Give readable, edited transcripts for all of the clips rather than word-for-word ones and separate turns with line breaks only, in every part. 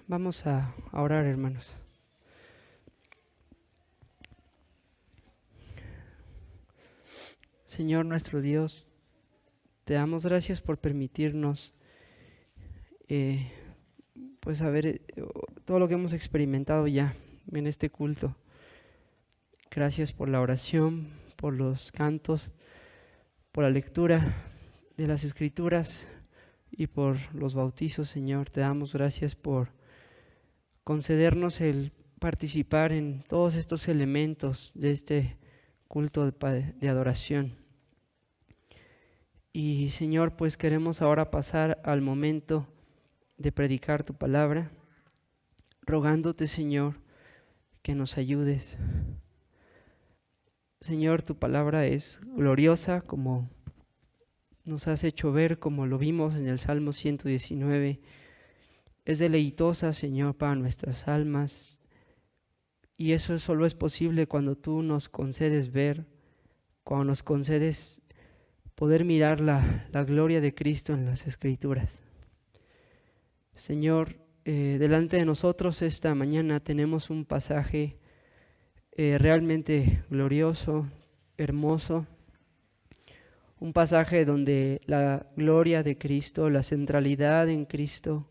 Vamos a orar, hermanos. Señor nuestro Dios, te damos gracias por permitirnos pues saber todo lo que hemos experimentado ya en este culto. Gracias por la oración, por los cantos, por la lectura de las Escrituras y por los bautizos, Señor. Te damos gracias por concedernos el participar en todos estos elementos de este culto de adoración. Y Señor, pues queremos ahora pasar al momento de predicar tu palabra, rogándote, Señor, que nos ayudes. Señor, tu palabra es gloriosa, como nos has hecho ver, como lo vimos en el Salmo 119. Es deleitosa, Señor, para nuestras almas. Y eso solo es posible cuando tú nos concedes ver, cuando nos concedes poder mirar la gloria de Cristo en las Escrituras. Señor, delante de nosotros esta mañana tenemos un pasaje realmente glorioso, hermoso, un pasaje donde la gloria de Cristo, la centralidad en Cristo,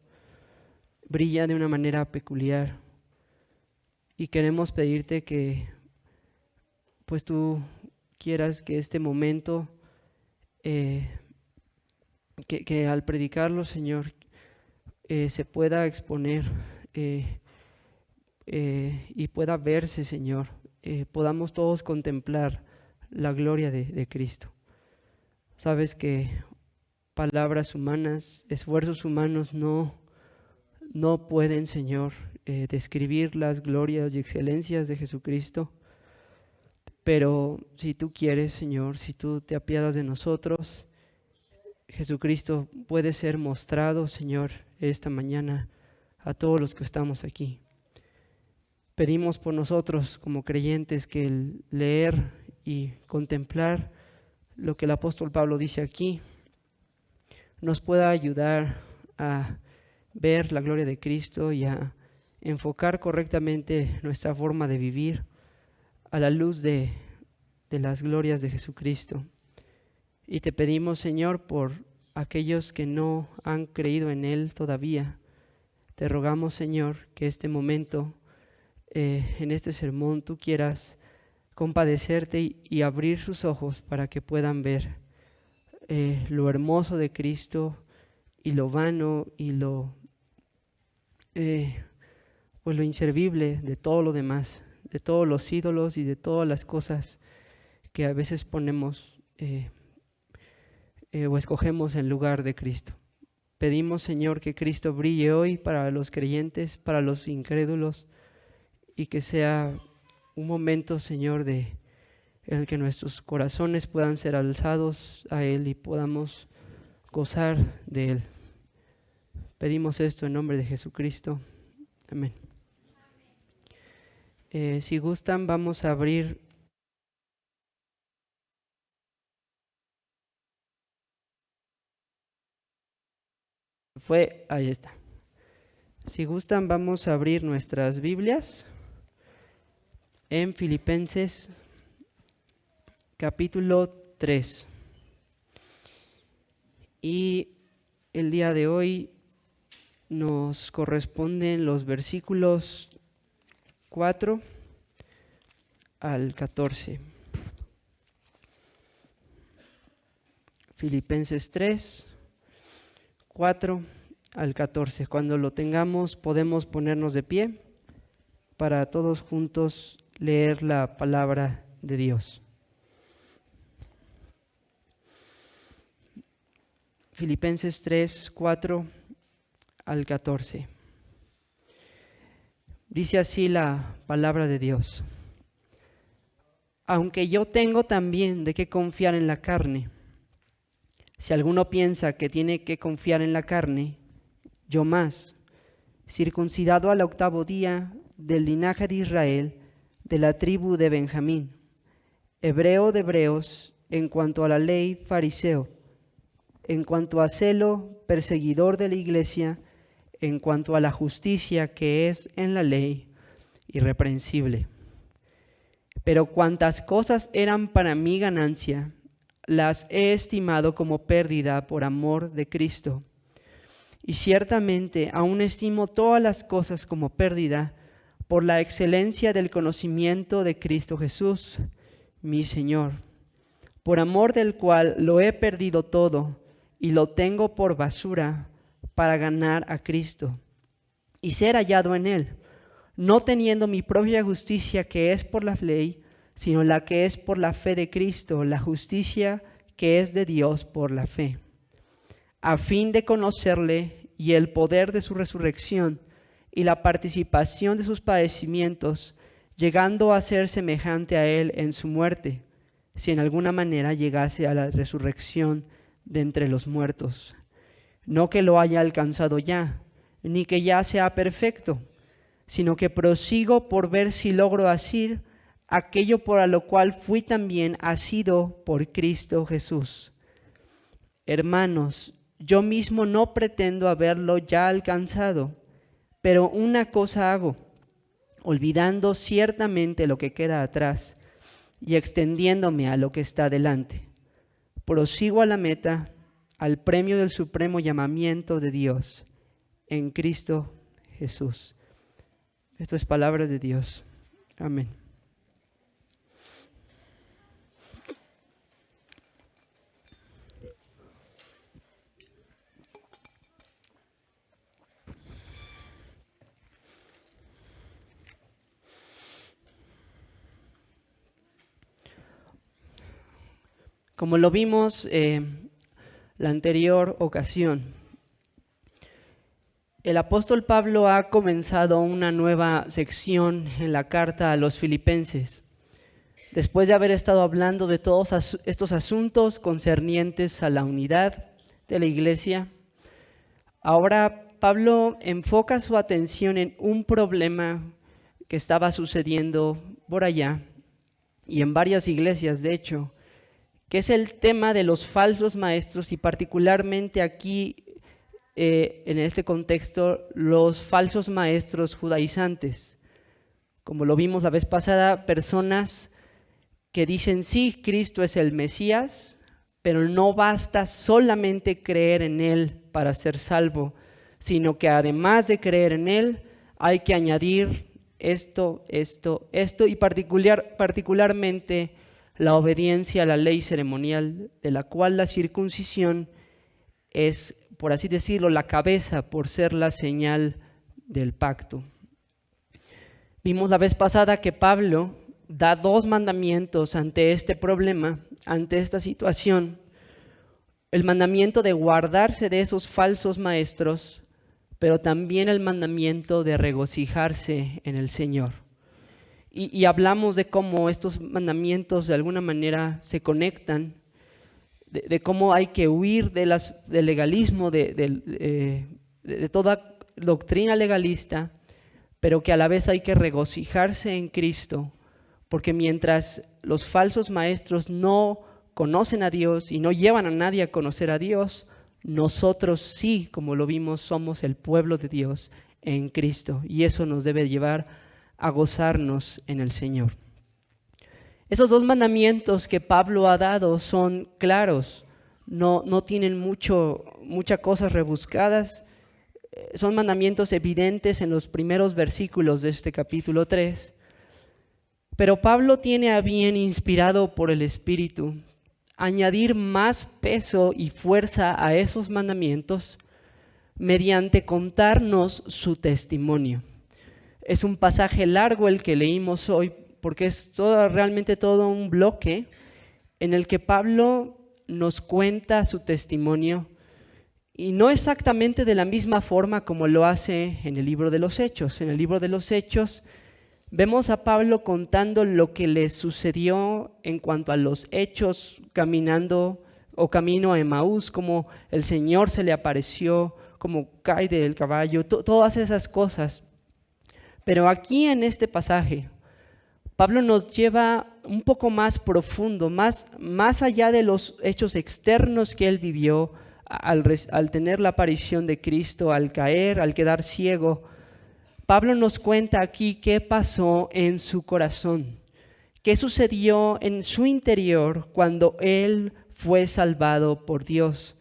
brilla de una manera peculiar. Y queremos pedirte que pues tú quieras que este momento, que al predicarlo, Señor, se pueda exponer y pueda verse, Señor, podamos todos contemplar la gloria de Cristo. Sabes que palabras humanas, esfuerzos humanos no pueden, Señor, describir las glorias y excelencias de Jesucristo. Pero si tú quieres, Señor, si tú te apiadas de nosotros, Jesucristo puede ser mostrado, Señor, esta mañana a todos los que estamos aquí. Pedimos por nosotros como creyentes que el leer y contemplar lo que el apóstol Pablo dice aquí nos pueda ayudar a ver la gloria de Cristo y a enfocar correctamente nuestra forma de vivir a la luz de las glorias de Jesucristo. Y te pedimos, Señor, por aquellos que no han creído en Él todavía. Te rogamos, Señor, que este momento, en este sermón, tú quieras compadecerte y abrir sus ojos para que puedan ver lo hermoso de Cristo y lo vano y lo inservible de todo lo demás, de todos los ídolos y de todas las cosas que a veces ponemos o escogemos en lugar de Cristo. Pedimos, Señor, que Cristo brille hoy para los creyentes, para los incrédulos, y que sea un momento, Señor, en el que nuestros corazones puedan ser alzados a Él y podamos gozar de Él. Pedimos esto en nombre de Jesucristo. Amén. Si gustan, vamos a abrir ahí está. Si gustan, vamos a abrir nuestras Biblias en Filipenses capítulo 3. Y el día de hoy nos corresponden los versículos 4 al 14. Filipenses 3, 4 al 14. Cuando lo tengamos, podemos ponernos de pie para todos juntos leer la palabra de Dios. Filipenses 3, 4 al 14. Dice así la palabra de Dios. Aunque yo tengo también de qué confiar en la carne, si alguno piensa que tiene que confiar en la carne, yo más, circuncidado al 8º día, del linaje de Israel, de la tribu de Benjamín, hebreo de hebreos, en cuanto a la ley, fariseo, en cuanto a celo, perseguidor de la iglesia, en cuanto a la justicia que es en la ley, irreprensible. Pero cuantas cosas eran para mí ganancia, las he estimado como pérdida por amor de Cristo. Y ciertamente aún estimo todas las cosas como pérdida por la excelencia del conocimiento de Cristo Jesús, mi Señor, por amor del cual lo he perdido todo y lo tengo por basura para ganar a Cristo y ser hallado en Él, no teniendo mi propia justicia que es por la ley, sino la que es por la fe de Cristo, la justicia que es de Dios por la fe, a fin de conocerle y el poder de su resurrección y la participación de sus padecimientos, llegando a ser semejante a Él en su muerte, si en alguna manera llegase a la resurrección de entre los muertos. No que lo haya alcanzado ya, ni que ya sea perfecto, sino que prosigo por ver si logro asir aquello por lo cual fui también asido por Cristo Jesús. Hermanos, yo mismo no pretendo haberlo ya alcanzado, pero una cosa hago, olvidando ciertamente lo que queda atrás y extendiéndome a lo que está delante. Prosigo a la meta, al premio del supremo llamamiento de Dios en Cristo Jesús. Esto es palabra de Dios. Amén. Como lo vimos la anterior ocasión, el apóstol Pablo ha comenzado una nueva sección en la carta a los filipenses. Después de haber estado hablando de todos estos asuntos concernientes a la unidad de la iglesia, ahora Pablo enfoca su atención en un problema que estaba sucediendo por allá y en varias iglesias, de hecho, que es el tema de los falsos maestros y particularmente aquí, en este contexto, los falsos maestros judaizantes. Como lo vimos la vez pasada, personas que dicen, sí, Cristo es el Mesías, pero no basta solamente creer en Él para ser salvo, sino que además de creer en Él, hay que añadir esto y particularmente la obediencia a la ley ceremonial, de la cual la circuncisión es, por así decirlo, la cabeza por ser la señal del pacto. Vimos la vez pasada que Pablo da dos mandamientos ante este problema, ante esta situación. El mandamiento de guardarse de esos falsos maestros, pero también el mandamiento de regocijarse en el Señor. Y hablamos de cómo estos mandamientos de alguna manera se conectan, de cómo hay que huir del legalismo, de toda doctrina legalista, pero que a la vez hay que regocijarse en Cristo, porque mientras los falsos maestros no conocen a Dios y no llevan a nadie a conocer a Dios, nosotros sí, como lo vimos, somos el pueblo de Dios en Cristo, y eso nos debe llevar a gozarnos en el Señor. Esos dos mandamientos que Pablo ha dado son claros, no tienen muchas cosas rebuscadas, son mandamientos evidentes en los primeros versículos de este capítulo 3, pero Pablo tiene a bien, inspirado por el Espíritu, añadir más peso y fuerza a esos mandamientos mediante contarnos su testimonio. Es un pasaje largo el que leímos hoy, porque es realmente todo un bloque en el que Pablo nos cuenta su testimonio, y no exactamente de la misma forma como lo hace en el libro de los Hechos. En el libro de los Hechos vemos a Pablo contando lo que le sucedió en cuanto a los hechos caminando o camino a Emaús, como el Señor se le apareció, como cae del caballo, todas esas cosas. Pero aquí en este pasaje, Pablo nos lleva un poco más profundo, más allá de los hechos externos que él vivió, al tener la aparición de Cristo, al caer, al quedar ciego, Pablo nos cuenta aquí qué pasó en su corazón, qué sucedió en su interior cuando él fue salvado por Dios.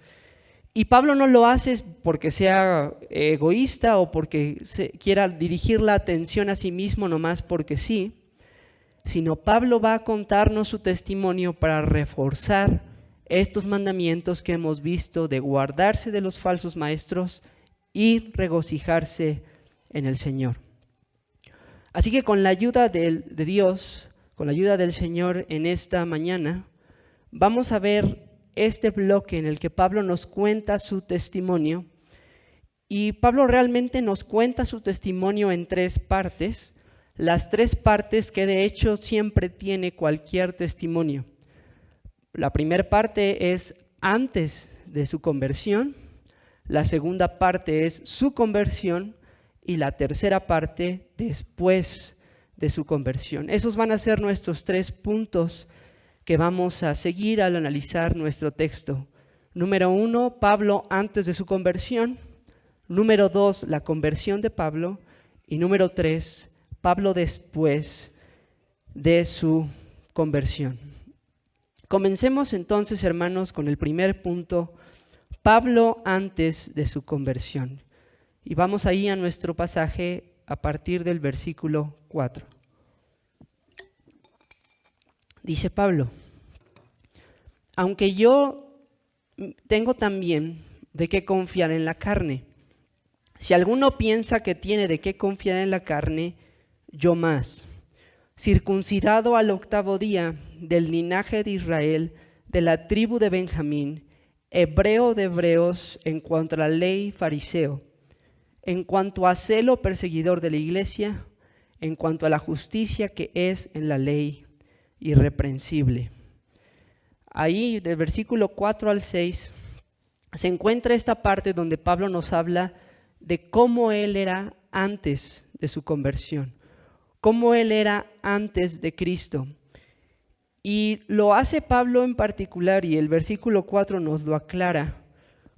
Y Pablo no lo hace porque sea egoísta o porque quiera dirigir la atención a sí mismo nomás porque sí, sino Pablo va a contarnos su testimonio para reforzar estos mandamientos que hemos visto de guardarse de los falsos maestros y regocijarse en el Señor. Así que con la ayuda de Dios, con la ayuda del Señor en esta mañana, vamos a ver este bloque en el que Pablo nos cuenta su testimonio. Y Pablo realmente nos cuenta su testimonio en 3 partes, las 3 partes que de hecho siempre tiene cualquier testimonio. La primera parte es antes de su conversión, la segunda parte es su conversión y la tercera parte después de su conversión. Esos van a ser nuestros 3 puntos que vamos a seguir al analizar nuestro texto. Número 1, Pablo antes de su conversión. Número 2, la conversión de Pablo. Y número 3, Pablo después de su conversión. Comencemos entonces, hermanos, con el primer punto, Pablo antes de su conversión. Y vamos ahí a nuestro pasaje a partir del versículo 4. Dice Pablo: aunque yo tengo también de qué confiar en la carne, si alguno piensa que tiene de qué confiar en la carne, yo más, circuncidado al 8º día, del linaje de Israel, de la tribu de Benjamín, hebreo de hebreos, en cuanto a la ley, fariseo, en cuanto a celo, perseguidor de la iglesia, en cuanto a la justicia que es en la ley, irreprensible. Ahí del versículo 4 al 6 se encuentra esta parte donde Pablo nos habla de cómo él era antes de su conversión, cómo él era antes de Cristo. Y lo hace Pablo en particular, y el versículo 4 nos lo aclara,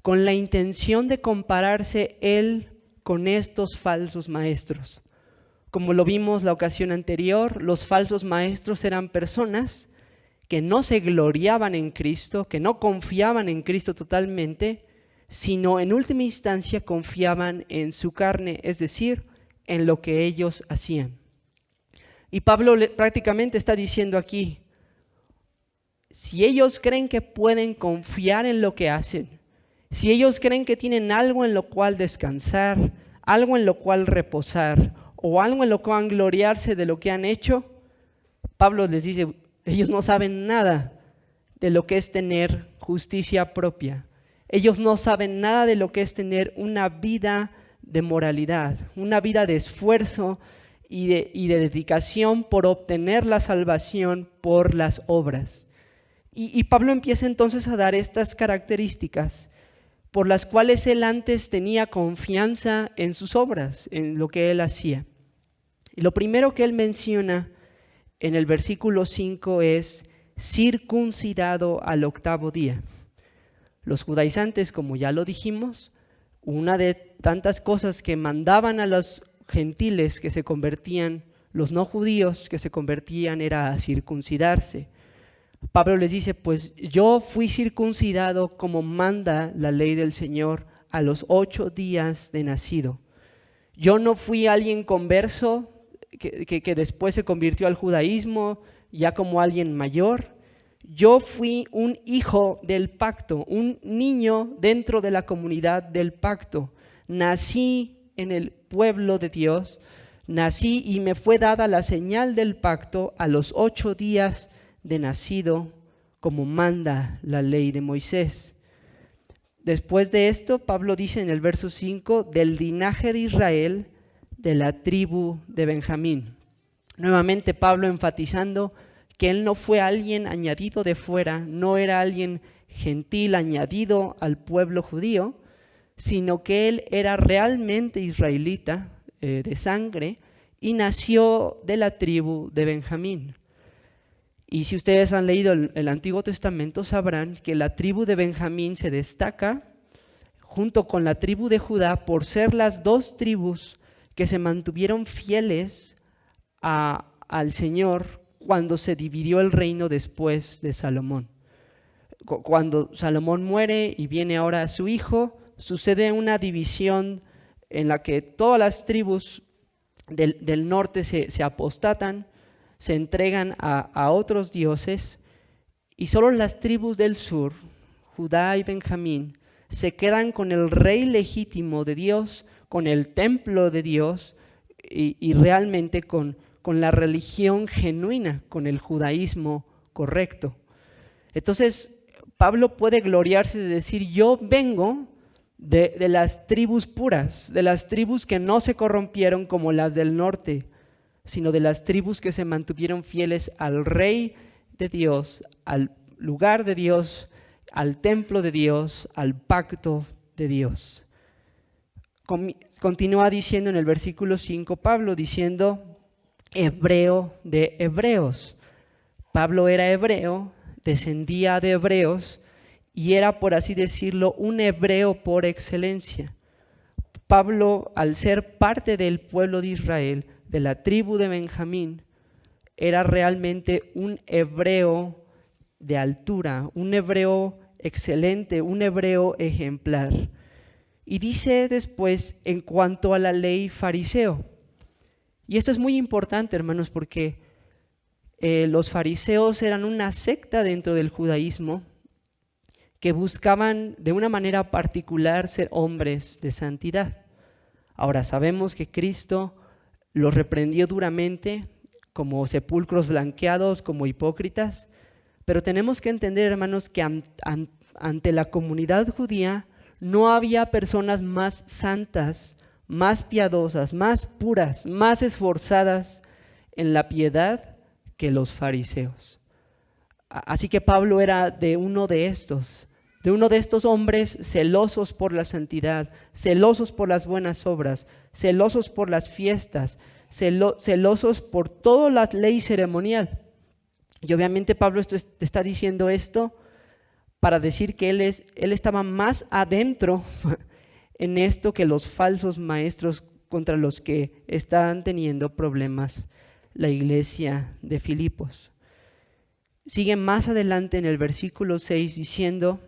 con la intención de compararse él con estos falsos maestros. Como lo vimos la ocasión anterior, los falsos maestros eran personas que no se gloriaban en Cristo, que no confiaban en Cristo totalmente, sino en última instancia confiaban en su carne, es decir, en lo que ellos hacían. Y Pablo prácticamente está diciendo aquí, si ellos creen que pueden confiar en lo que hacen, si ellos creen que tienen algo en lo cual descansar, algo en lo cual reposar, o algo en lo cual gloriarse de lo que han hecho, Pablo les dice, ellos no saben nada de lo que es tener justicia propia. Ellos no saben nada de lo que es tener una vida de moralidad, una vida de esfuerzo y de dedicación por obtener la salvación por las obras. Y Pablo empieza entonces a dar estas características por las cuales él antes tenía confianza en sus obras, en lo que él hacía. Y lo primero que él menciona en el versículo 5 es circuncidado al 8º día. Los judaizantes, como ya lo dijimos, una de tantas cosas que mandaban a los gentiles que se convertían, los no judíos que se convertían, era a circuncidarse. Pablo les dice, pues yo fui circuncidado como manda la ley del Señor a los 8 días de nacido. Yo no fui alguien converso que después se convirtió al judaísmo ya como alguien mayor. Yo fui un hijo del pacto, un niño dentro de la comunidad del pacto. Nací en el pueblo de Dios, nací y me fue dada la señal del pacto a los 8 días de nacido, como manda la ley de Moisés. Después de esto, Pablo dice en el verso 5, del linaje de Israel, de la tribu de Benjamín. Nuevamente Pablo enfatizando que él no fue alguien añadido de fuera, no era alguien gentil añadido al pueblo judío, sino que él era realmente israelita de sangre y nació de la tribu de Benjamín. Y si ustedes han leído el Antiguo Testamento sabrán que la tribu de Benjamín se destaca junto con la tribu de Judá, por ser las dos tribus que se mantuvieron fieles al Señor cuando se dividió el reino después de Salomón. Cuando Salomón muere y viene ahora su hijo, sucede una división en la que todas las tribus del norte se apostatan, se entregan a otros dioses, y solo las tribus del sur, Judá y Benjamín, se quedan con el rey legítimo de Dios, con el templo de Dios y realmente con la religión genuina, con el judaísmo correcto. Entonces, Pablo puede gloriarse de decir: yo vengo de las tribus puras, de las tribus que no se corrompieron como las del norte, sino de las tribus que se mantuvieron fieles al Rey de Dios, al lugar de Dios, al templo de Dios, al pacto de Dios. Continúa diciendo en el versículo 5 Pablo, diciendo: hebreo de hebreos. Pablo era hebreo, descendía de hebreos y era, por así decirlo, un hebreo por excelencia. Pablo, al ser parte del pueblo de Israel, de la tribu de Benjamín, era realmente un hebreo de altura, un hebreo excelente, un hebreo ejemplar. Y dice después, en cuanto a la ley, fariseo. Y esto es muy importante, hermanos, porque los fariseos eran una secta dentro del judaísmo que buscaban de una manera particular ser hombres de santidad. Ahora sabemos que Cristo los reprendió duramente como sepulcros blanqueados, como hipócritas, pero tenemos que entender, hermanos, que ante la comunidad judía no había personas más santas, más piadosas, más puras, más esforzadas en la piedad que los fariseos. Así que Pablo era de uno de estos hombres celosos por la santidad, celosos por las buenas obras, celosos por las fiestas, celosos por toda la ley ceremonial. Y obviamente Pablo está diciendo esto para decir que él estaba más adentro en esto que los falsos maestros contra los que están teniendo problemas la iglesia de Filipos. Sigue más adelante en el versículo 6 diciendo: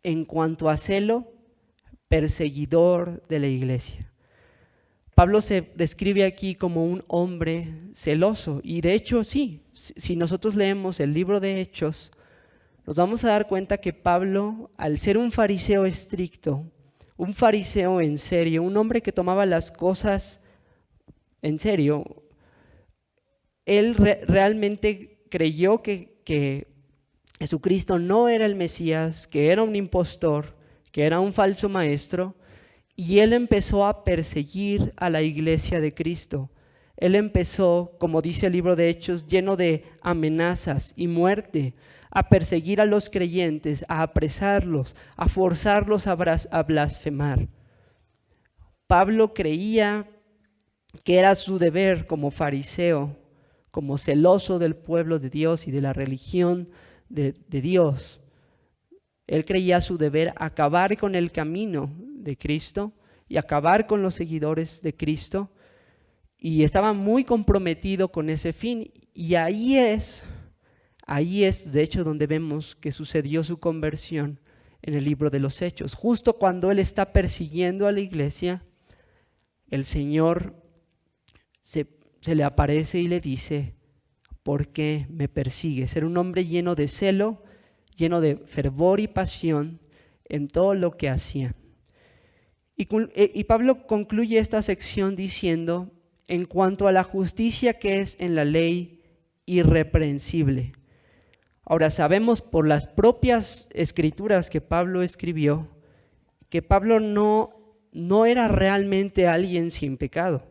en cuanto a celo, perseguidor de la iglesia. Pablo se describe aquí como un hombre celoso, y de hecho sí, si nosotros leemos el libro de Hechos, nos vamos a dar cuenta que Pablo, al ser un fariseo estricto, un fariseo en serio, un hombre que tomaba las cosas en serio, él realmente creyó que Jesucristo no era el Mesías, que era un impostor, que era un falso maestro, y él empezó a perseguir a la iglesia de Cristo. Él empezó, como dice el libro de Hechos, lleno de amenazas y muerte, a perseguir a los creyentes, a apresarlos, a forzarlos a blasfemar. Pablo creía que era su deber como fariseo, como celoso del pueblo de Dios y de la religión de Dios. Él creía su deber acabar con el camino de Cristo y acabar con los seguidores de Cristo, y estaba muy comprometido con ese fin. Y ahí es de hecho donde vemos que sucedió su conversión en el libro de los Hechos. Justo cuando él está persiguiendo a la iglesia, el Señor se le aparece y le dice: ¿por qué me persigues? Era un hombre lleno de celo, lleno de fervor y pasión en todo lo que hacía. Y Pablo concluye esta sección diciendo: en cuanto a la justicia que es en la ley, irreprensible. Ahora sabemos por las propias escrituras que Pablo escribió que Pablo no era realmente alguien sin pecado,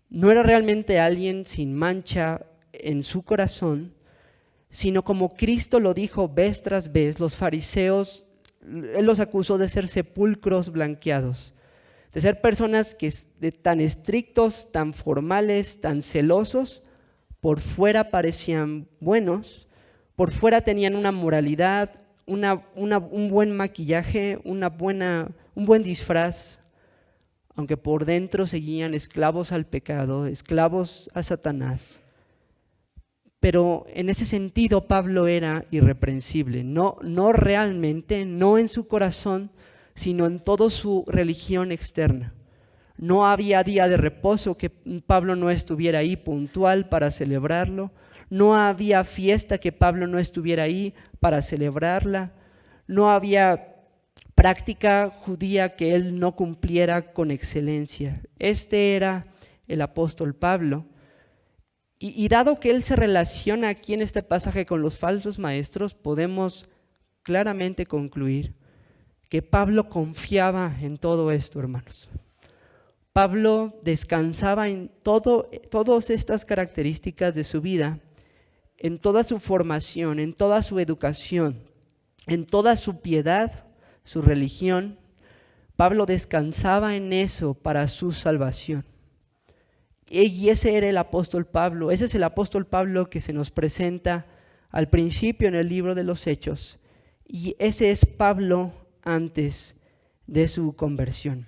no era realmente alguien sin mancha en su corazón, sino como Cristo lo dijo vez tras vez, los fariseos, él los acusó de ser sepulcros blanqueados, de ser personas tan estrictos, tan formales, tan celosos, por fuera parecían buenos, por fuera tenían una moralidad, un buen maquillaje, un un buen disfraz, aunque por dentro seguían esclavos al pecado, esclavos a Satanás. Pero en ese sentido Pablo era irreprensible, no realmente, no en su corazón, sino en toda su religión externa. No había día de reposo que Pablo no estuviera ahí puntual para celebrarlo. No había fiesta que Pablo no estuviera ahí para celebrarla. No había práctica judía que él no cumpliera con excelencia. Este era el apóstol Pablo. Y dado que él se relaciona aquí en este pasaje con los falsos maestros, podemos claramente concluir que Pablo confiaba en todo esto, hermanos. Pablo descansaba en todas estas características de su vida, en toda su formación, en toda su educación, en toda su piedad, su religión. Pablo descansaba en eso para su salvación. Y ese era el apóstol Pablo, ese es el apóstol Pablo que se nos presenta al principio en el libro de los Hechos. Y ese es Pablo antes de su conversión.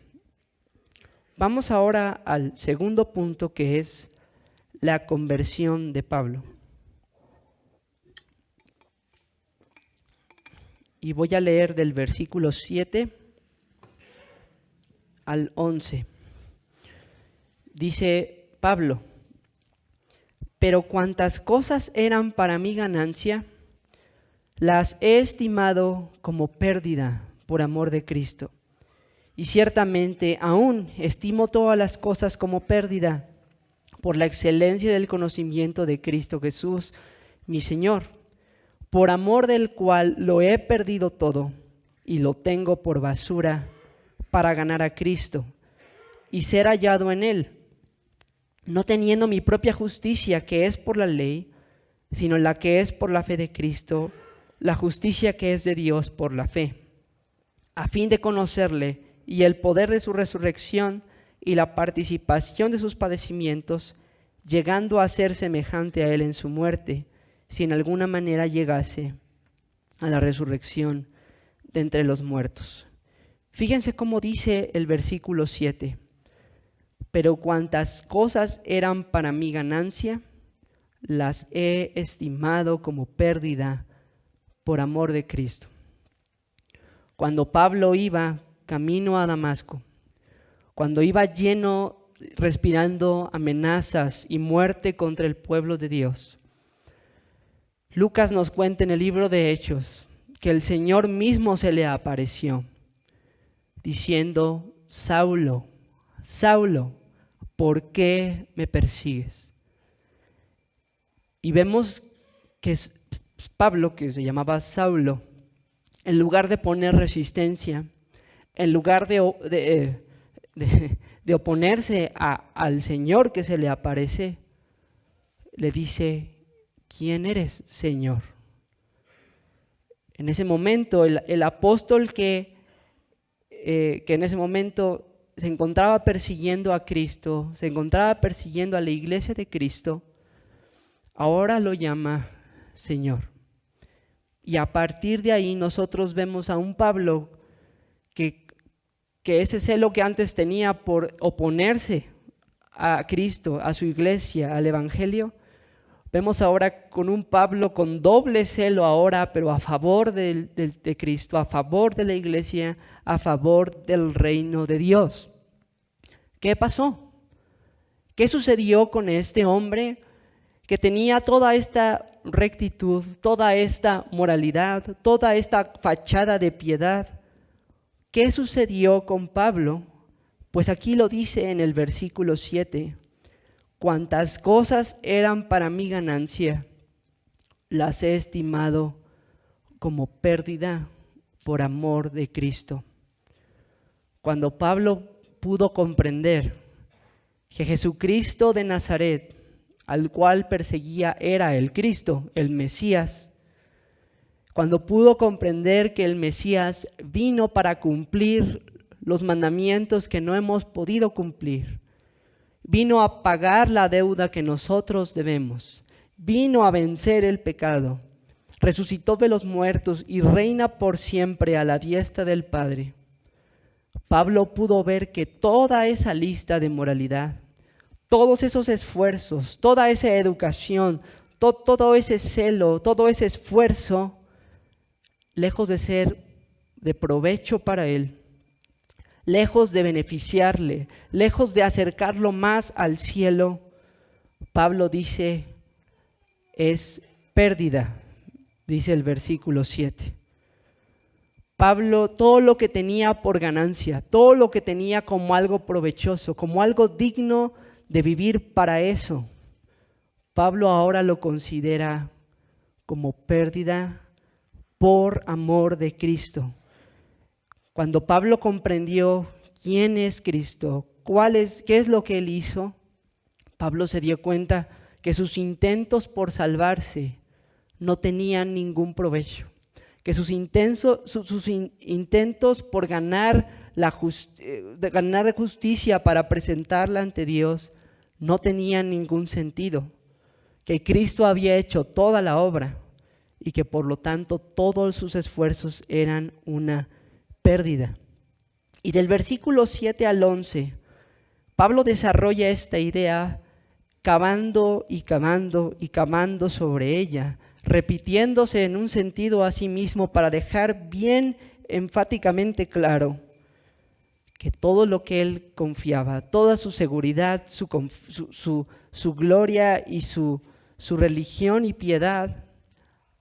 Vamos ahora al segundo punto, que es la conversión de Pablo. Y voy a leer del versículo 7 al 11. Dice Pablo: pero cuantas cosas eran para mi ganancia, las he estimado como pérdida por amor de Cristo. Y ciertamente aún estimo todas las cosas como pérdida por la excelencia del conocimiento de Cristo Jesús, mi Señor, por amor del cual lo he perdido todo y lo tengo por basura para ganar a Cristo y ser hallado en Él, no teniendo mi propia justicia que es por la ley, sino la que es por la fe de Cristo, la justicia que es de Dios por la fe, a fin de conocerle y el poder de su resurrección y la participación de sus padecimientos, llegando a ser semejante a Él en su muerte, si en alguna manera llegase a la resurrección de entre los muertos. Fíjense cómo dice el versículo 7. Pero cuantas cosas eran para mi ganancia, las he estimado como pérdida por amor de Cristo. Cuando Pablo iba camino a Damasco, cuando iba lleno, respirando amenazas y muerte contra el pueblo de Dios, Lucas nos cuenta en el libro de Hechos que el Señor mismo se le apareció, diciendo: Saulo, Saulo, ¿por qué me persigues? Y vemos que Pablo, que se llamaba Saulo, en lugar de poner resistencia, en lugar de oponerse al Señor que se le aparece, le dice: ¿quién eres, Señor? En ese momento, el apóstol que en ese momento se encontraba persiguiendo a Cristo, se encontraba persiguiendo a la iglesia de Cristo, ahora lo llama Señor. Y a partir de ahí nosotros vemos a un Pablo que ese celo que antes tenía por oponerse a Cristo, a su iglesia, al Evangelio, vemos ahora con un Pablo con doble celo ahora, pero a favor de Cristo, a favor de la iglesia, a favor del reino de Dios. ¿Qué pasó? ¿Qué sucedió con este hombre que tenía toda esta rectitud, toda esta moralidad, toda esta fachada de piedad? ¿Qué sucedió con Pablo? Pues aquí lo dice en el versículo 7. Cuantas cosas eran para mi ganancia, las he estimado como pérdida por amor de Cristo. Cuando Pablo pudo comprender que Jesucristo de Nazaret, al cual perseguía, era el Cristo, el Mesías, cuando pudo comprender que el Mesías vino para cumplir los mandamientos que no hemos podido cumplir, vino a pagar la deuda que nosotros debemos, vino a vencer el pecado, resucitó de los muertos y reina por siempre a la diestra del Padre. Pablo pudo ver que toda esa lista de moralidad, todos esos esfuerzos, toda esa educación, todo ese celo, todo ese esfuerzo, lejos de ser de provecho para él, lejos de beneficiarle, lejos de acercarlo más al cielo, Pablo dice, es pérdida, dice el versículo 7. Pablo, todo lo que tenía por ganancia, todo lo que tenía como algo provechoso, como algo digno de vivir para eso, Pablo ahora lo considera como pérdida por amor de Cristo. Cuando Pablo comprendió quién es Cristo, qué es lo que él hizo, Pablo se dio cuenta que sus intentos por salvarse no tenían ningún provecho, que sus intentos por ganar justicia para presentarla ante Dios no tenían ningún sentido, que Cristo había hecho toda la obra y que por lo tanto todos sus esfuerzos eran una pérdida. Y del versículo 7 al 11, Pablo desarrolla esta idea cavando y cavando y cavando sobre ella, repitiéndose en un sentido a sí mismo para dejar bien enfáticamente claro que todo lo que él confiaba, toda su seguridad, su gloria y su religión y piedad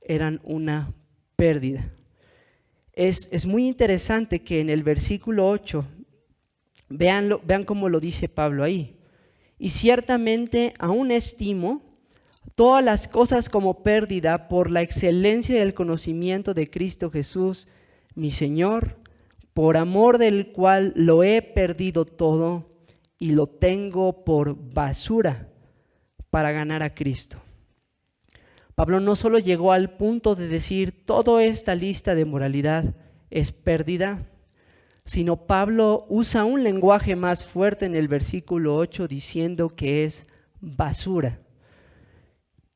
eran una pérdida. Es muy interesante que en el versículo 8, vean cómo lo dice Pablo ahí. Y ciertamente aún estimo todas las cosas como pérdida por la excelencia del conocimiento de Cristo Jesús, mi Señor, por amor del cual lo he perdido todo y lo tengo por basura para ganar a Cristo. Pablo no solo llegó al punto de decir toda esta lista de moralidad es pérdida, sino Pablo usa un lenguaje más fuerte en el versículo 8 diciendo que es basura.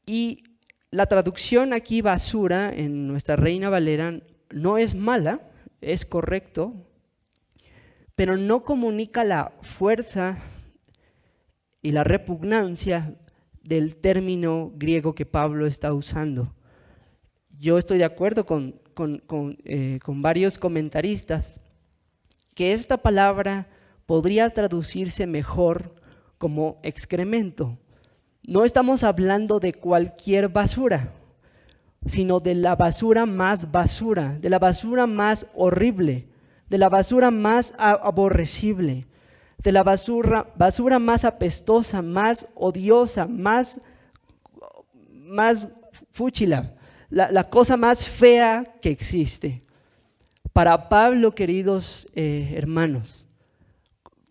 Y la traducción aquí basura en nuestra Reina Valera no es mala, es correcto, pero no comunica la fuerza y la repugnancia del término griego que Pablo está usando. Yo estoy de acuerdo con varios comentaristas que esta palabra podría traducirse mejor como excremento. No estamos hablando de cualquier basura, sino de la basura, de la basura más horrible, de la basura más aborrecible, de la basura más apestosa, más odiosa, más fúchila, la cosa más fea que existe. Para Pablo, queridos hermanos,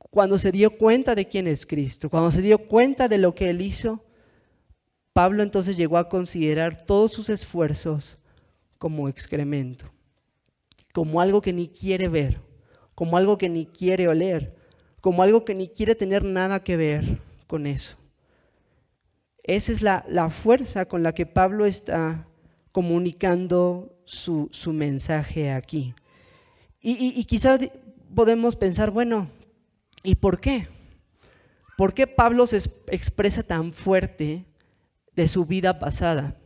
cuando se dio cuenta de quién es Cristo, cuando se dio cuenta de lo que Él hizo, Pablo entonces llegó a considerar todos sus esfuerzos como excremento, como algo que ni quiere ver, como algo que ni quiere oler, como algo que ni quiere tener nada que ver con eso. Esa es la fuerza con la que Pablo está comunicando su mensaje aquí. Y quizás podemos pensar, bueno, ¿y por qué? ¿Por qué Pablo se expresa tan fuerte de su vida pasada,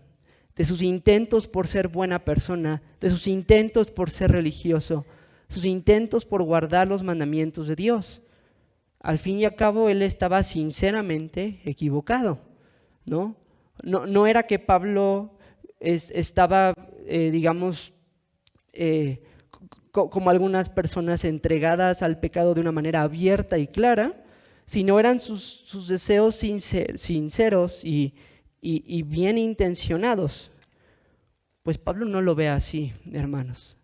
de sus intentos por ser buena persona, de sus intentos por ser religioso, sus intentos por guardar los mandamientos de Dios? Al fin y al cabo, él estaba sinceramente equivocado, ¿no? No era que Pablo estaba, como algunas personas entregadas al pecado de una manera abierta y clara, sino eran sus deseos sinceros y bien intencionados. Pues Pablo no lo ve así, hermanos,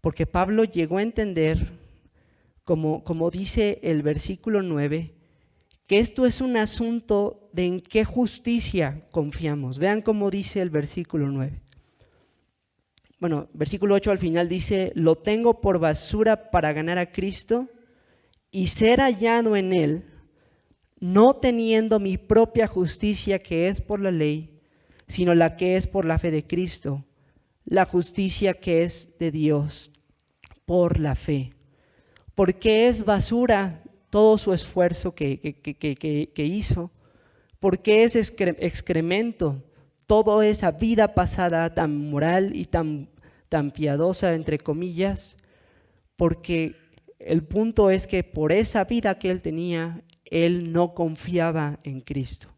porque Pablo llegó a entender, como dice el versículo 9, que esto es un asunto de en qué justicia confiamos. Vean cómo dice el versículo 9. Bueno, versículo 8 al final dice, lo tengo por basura para ganar a Cristo y ser hallado en Él, no teniendo mi propia justicia que es por la ley, sino la que es por la fe de Cristo, la justicia que es de Dios por la fe. ¿Por qué es basura todo su esfuerzo que hizo? ¿Por qué es excremento toda esa vida pasada tan moral y tan piadosa, entre comillas? Porque el punto es que por esa vida que él tenía, él no confiaba en Cristo.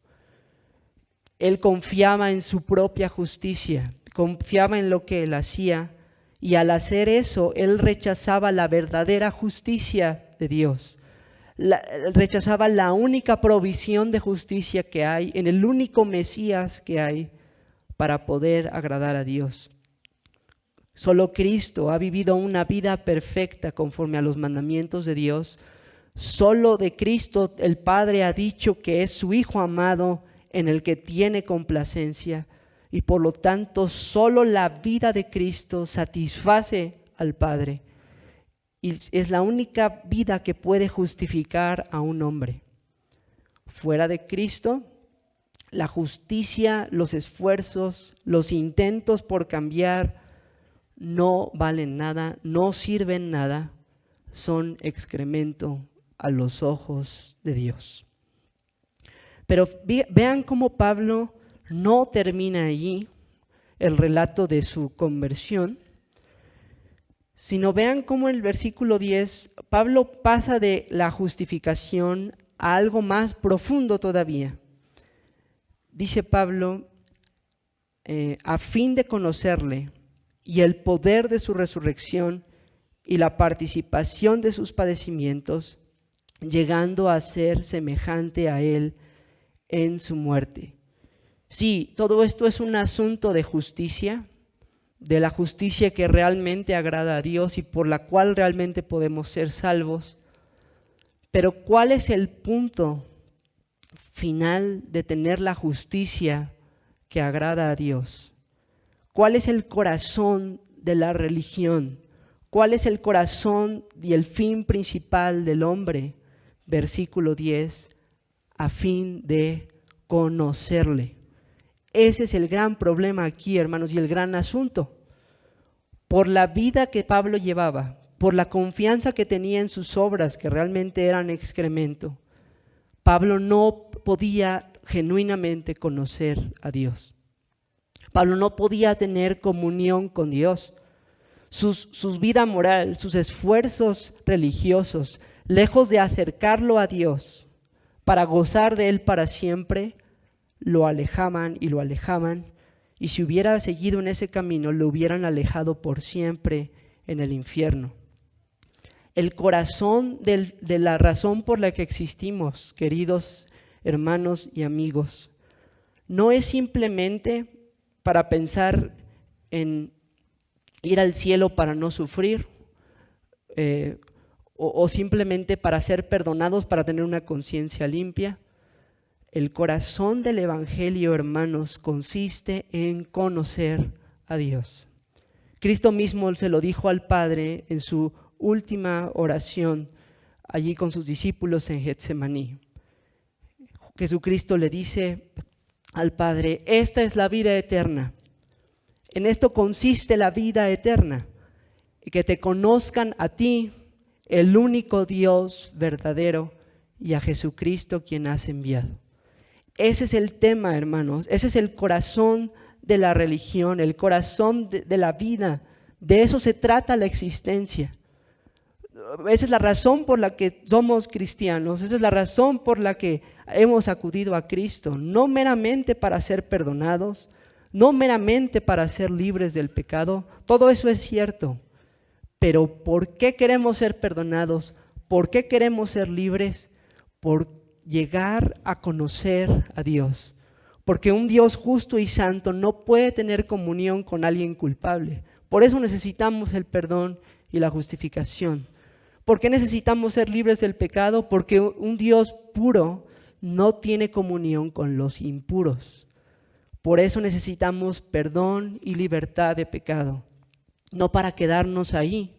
Él confiaba en su propia justicia, confiaba en lo que él hacía, y al hacer eso, él rechazaba la verdadera justicia de Dios. Rechazaba la única provisión de justicia que hay, en el único Mesías que hay para poder agradar a Dios. Solo Cristo ha vivido una vida perfecta conforme a los mandamientos de Dios. Solo de Cristo el Padre ha dicho que es su Hijo amado en el que tiene complacencia, y por lo tanto solo la vida de Cristo satisface al Padre. Y es la única vida que puede justificar a un hombre. Fuera de Cristo, la justicia, los esfuerzos, los intentos por cambiar no valen nada, no sirven nada, son excremento a los ojos de Dios. Pero vean cómo Pablo no termina allí el relato de su conversión, sino vean cómo en el versículo 10 Pablo pasa de la justificación a algo más profundo todavía. Dice Pablo, a fin de conocerle y el poder de su resurrección y la participación de sus padecimientos, llegando a ser semejante a él en su muerte. Sí, todo esto es un asunto de justicia, de la justicia que realmente agrada a Dios y por la cual realmente podemos ser salvos. Pero ¿cuál es el punto final de tener la justicia que agrada a Dios? ¿Cuál es el corazón de la religión? ¿Cuál es el corazón y el fin principal del hombre? Versículo 10, a fin de conocerle. Ese es el gran problema aquí, hermanos, y el gran asunto. Por la vida que Pablo llevaba, por la confianza que tenía en sus obras, que realmente eran excremento, Pablo no podía genuinamente conocer a Dios. Pablo no podía tener comunión con Dios. Su vida moral, sus esfuerzos religiosos, lejos de acercarlo a Dios para gozar de Él para siempre, lo alejaban y lo alejaban, y si hubiera seguido en ese camino, lo hubieran alejado por siempre en el infierno. El corazón de la razón por la que existimos, queridos hermanos y amigos, no es simplemente para pensar en ir al cielo para no sufrir, o simplemente para ser perdonados, para tener una conciencia limpia. El corazón del Evangelio, hermanos, consiste en conocer a Dios. Cristo mismo se lo dijo al Padre en su última oración, allí con sus discípulos en Getsemaní. Jesucristo le dice al Padre, esta es la vida eterna. En esto consiste la vida eterna, y que te conozcan a ti, el único Dios verdadero, y a Jesucristo quien has enviado. Ese es el tema, hermanos, ese es el corazón de la religión, el corazón de la vida. De eso se trata la existencia. Esa es la razón por la que somos cristianos, esa es la razón por la que hemos acudido a Cristo, no meramente para ser perdonados, no meramente para ser libres del pecado, todo eso es cierto, pero ¿por qué queremos ser perdonados? ¿Por qué queremos ser libres? Por llegar a conocer a Dios, porque un Dios justo y santo no puede tener comunión con alguien culpable. Por eso necesitamos el perdón y la justificación. ¿Por qué necesitamos ser libres del pecado? Porque un Dios puro no tiene comunión con los impuros. Por eso necesitamos perdón y libertad de pecado, no para quedarnos ahí,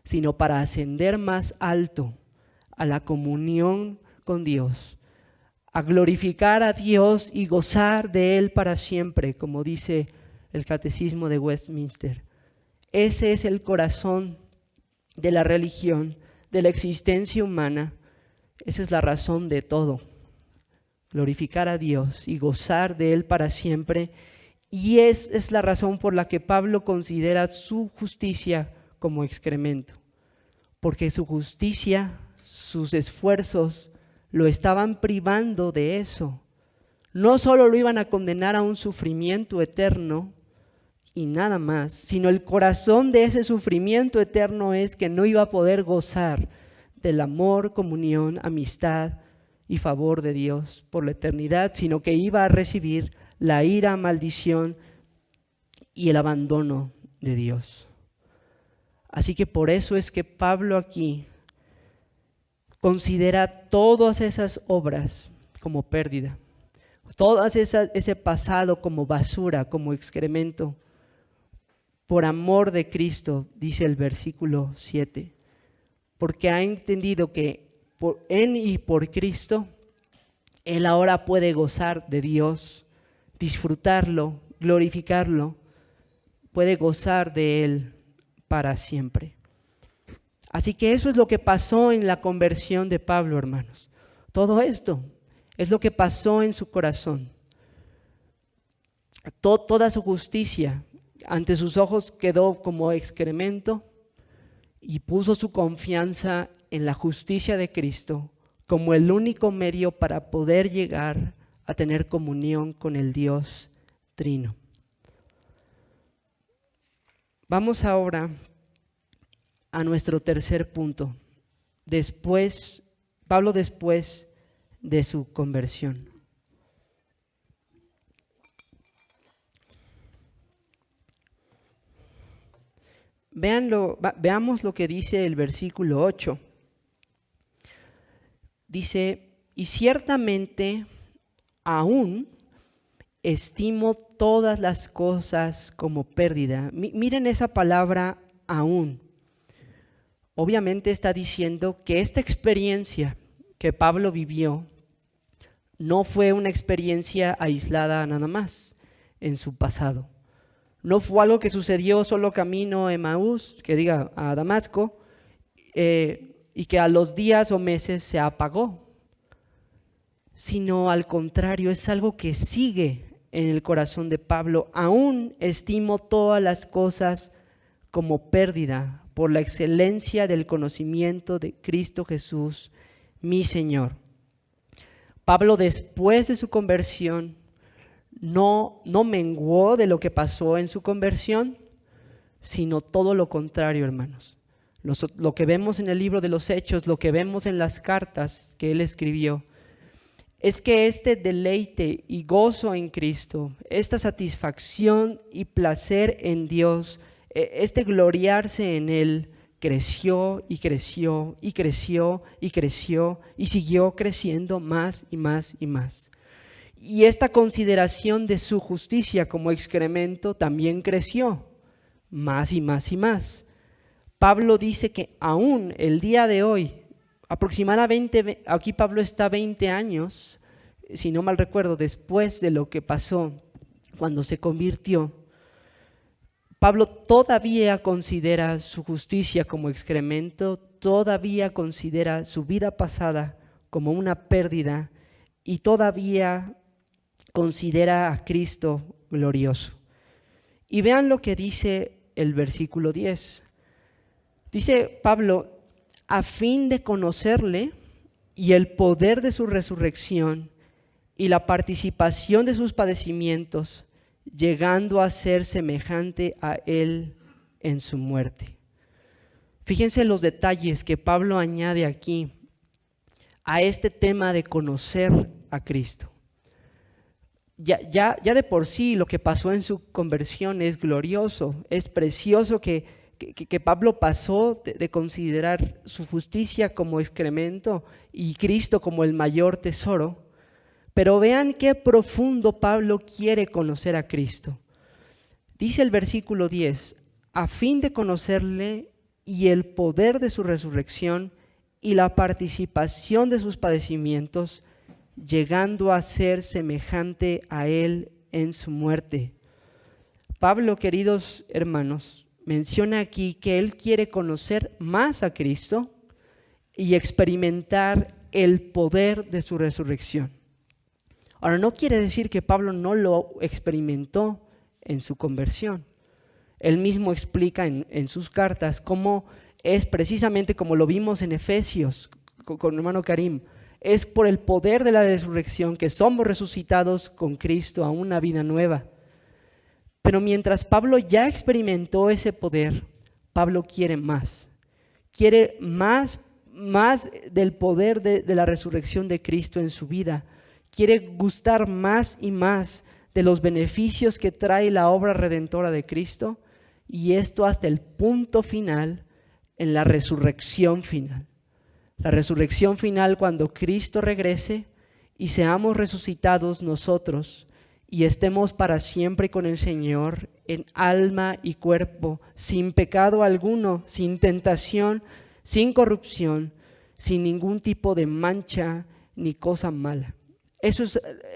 sino para ascender más alto a la comunión con Dios, a glorificar a Dios y gozar de Él para siempre, como dice el Catecismo de Westminster. Ese es el corazón de la religión, de la existencia humana, esa es la razón de todo. Glorificar a Dios y gozar de Él para siempre. Y es la razón por la que Pablo considera su justicia como excremento. Porque su justicia, sus esfuerzos, lo estaban privando de eso. No solo lo iban a condenar a un sufrimiento eterno y nada más, sino el corazón de ese sufrimiento eterno es que no iba a poder gozar del amor, comunión, amistad y favor de Dios por la eternidad, sino que iba a recibir la ira, maldición y el abandono de Dios. Así que por eso es que Pablo aquí considera todas esas obras como pérdida, ese pasado como basura, como excremento, por amor de Cristo, dice el versículo 7, porque ha entendido que en y por Cristo, él ahora puede gozar de Dios, disfrutarlo, glorificarlo, puede gozar de Él para siempre. Así que eso es lo que pasó en la conversión de Pablo, hermanos. Todo esto es lo que pasó en su corazón. Toda su justicia ante sus ojos quedó como excremento y puso su confianza en la justicia de Cristo como el único medio para poder llegar a tener comunión con el Dios Trino. Vamos ahora a nuestro tercer punto. Pablo después de su conversión. Veamos lo que dice el versículo 8. Dice, y ciertamente aún estimo todas las cosas como pérdida. Miren esa palabra aún. Obviamente está diciendo que esta experiencia que Pablo vivió no fue una experiencia aislada nada más en su pasado. No fue algo que sucedió solo camino a Emaús, a Damasco, y que a los días o meses se apagó, sino al contrario, es algo que sigue en el corazón de Pablo. Aún estimo todas las cosas como pérdida por la excelencia del conocimiento de Cristo Jesús, mi Señor. Pablo, después de su conversión, no menguó de lo que pasó en su conversión, sino todo lo contrario, hermanos. Lo que vemos en el libro de los Hechos, lo que vemos en las cartas que él escribió, es que este deleite y gozo en Cristo, esta satisfacción y placer en Dios, este gloriarse en Él, creció y creció y creció y creció y siguió creciendo más y más y más. Y esta consideración de su justicia como excremento también creció más y más y más. Pablo dice que aún el día de hoy, aproximadamente, aquí Pablo está 20 años, si no mal recuerdo, después de lo que pasó cuando se convirtió, Pablo todavía considera su justicia como excremento, todavía considera su vida pasada como una pérdida y todavía considera a Cristo glorioso. Y vean lo que dice el versículo 10. Dice Pablo, a fin de conocerle y el poder de su resurrección y la participación de sus padecimientos, llegando a ser semejante a él en su muerte. Fíjense los detalles que Pablo añade aquí a este tema de conocer a Cristo. Ya de por sí lo que pasó en su conversión es glorioso, es precioso que Pablo pasó de considerar su justicia como excremento y Cristo como el mayor tesoro. Pero vean qué profundo Pablo quiere conocer a Cristo. Dice el versículo 10, a fin de conocerle y el poder de su resurrección y la participación de sus padecimientos, llegando a ser semejante a él en su muerte. Pablo, queridos hermanos, menciona aquí que él quiere conocer más a Cristo y experimentar el poder de su resurrección. Ahora, no quiere decir que Pablo no lo experimentó en su conversión. Él mismo explica en sus cartas cómo es precisamente como lo vimos en Efesios con el hermano Karim. Es por el poder de la resurrección que somos resucitados con Cristo a una vida nueva. Pero mientras Pablo ya experimentó ese poder, Pablo quiere más. Quiere más del poder de la resurrección de Cristo en su vida. Quiere gustar más y más de los beneficios que trae la obra redentora de Cristo, y esto hasta el punto final, en la resurrección final. La resurrección final cuando Cristo regrese y seamos resucitados nosotros y estemos para siempre con el Señor en alma y cuerpo, sin pecado alguno, sin tentación, sin corrupción, sin ningún tipo de mancha ni cosa mala. Esa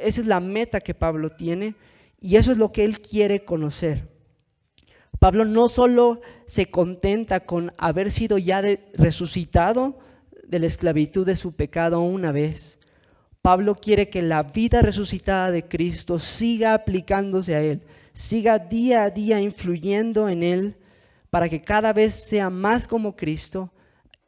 es la meta que Pablo tiene y eso es lo que él quiere conocer. Pablo no solo se contenta con haber sido ya resucitado de la esclavitud de su pecado una vez. Pablo quiere que la vida resucitada de Cristo siga aplicándose a él, siga día a día influyendo en él para que cada vez sea más como Cristo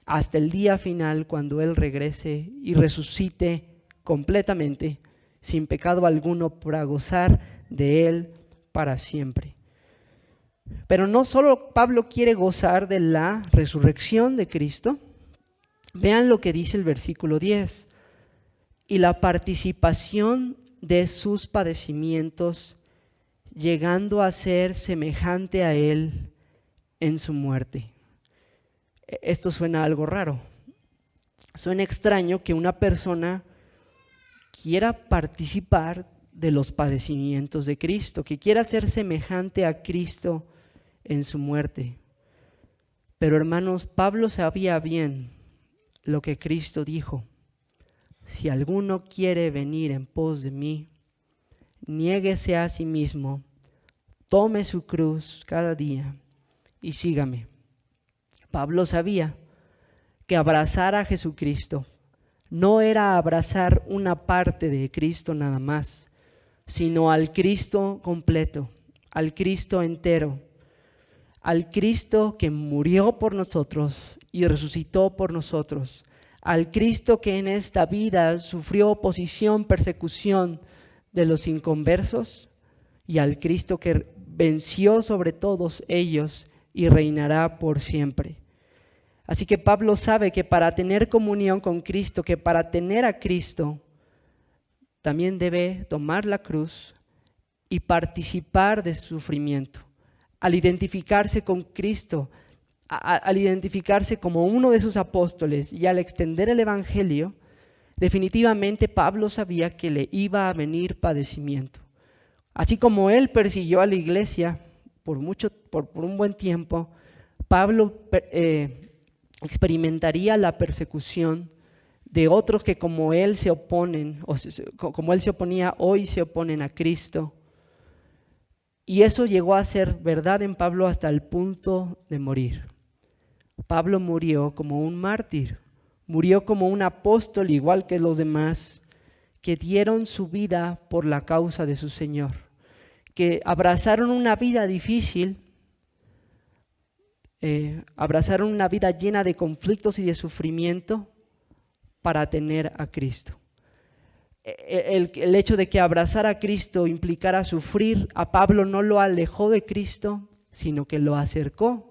hasta el día final cuando él regrese y resucite completamente, sin pecado alguno, para gozar de él para siempre. Pero no solo Pablo quiere gozar de la resurrección de Cristo. Vean lo que dice el versículo 10. Y la participación de sus padecimientos, llegando a ser semejante a él en su muerte. Esto suena algo raro. Suena extraño que una persona quiera participar de los padecimientos de Cristo, que quiera ser semejante a Cristo en su muerte. Pero hermanos, Pablo sabía bien lo que Cristo dijo: si alguno quiere venir en pos de mí, niéguese a sí mismo, tome su cruz cada día y sígame. Pablo sabía que abrazar a Jesucristo no era abrazar una parte de Cristo nada más, sino al Cristo completo, al Cristo entero, al Cristo que murió por nosotros y resucitó por nosotros, al Cristo que en esta vida sufrió oposición, persecución de los inconversos, y al Cristo que venció sobre todos ellos y reinará por siempre. Así que Pablo sabe que para tener comunión con Cristo, que para tener a Cristo, también debe tomar la cruz y participar de su sufrimiento. Al identificarse con Cristo, al identificarse como uno de sus apóstoles y al extender el evangelio, definitivamente Pablo sabía que le iba a venir padecimiento. Así como él persiguió a la iglesia por un buen tiempo, Pablo experimentaría la persecución de otros que como él se oponen, o como él se oponía, hoy se oponen a Cristo. Y eso llegó a ser verdad en Pablo hasta el punto de morir. Pablo murió como un mártir, murió como un apóstol igual que los demás, que dieron su vida por la causa de su Señor, que abrazaron una vida difícil, abrazaron una vida llena de conflictos y de sufrimiento para tener a Cristo. El hecho de que abrazar a Cristo implicara sufrir, a Pablo no lo alejó de Cristo, sino que lo acercó.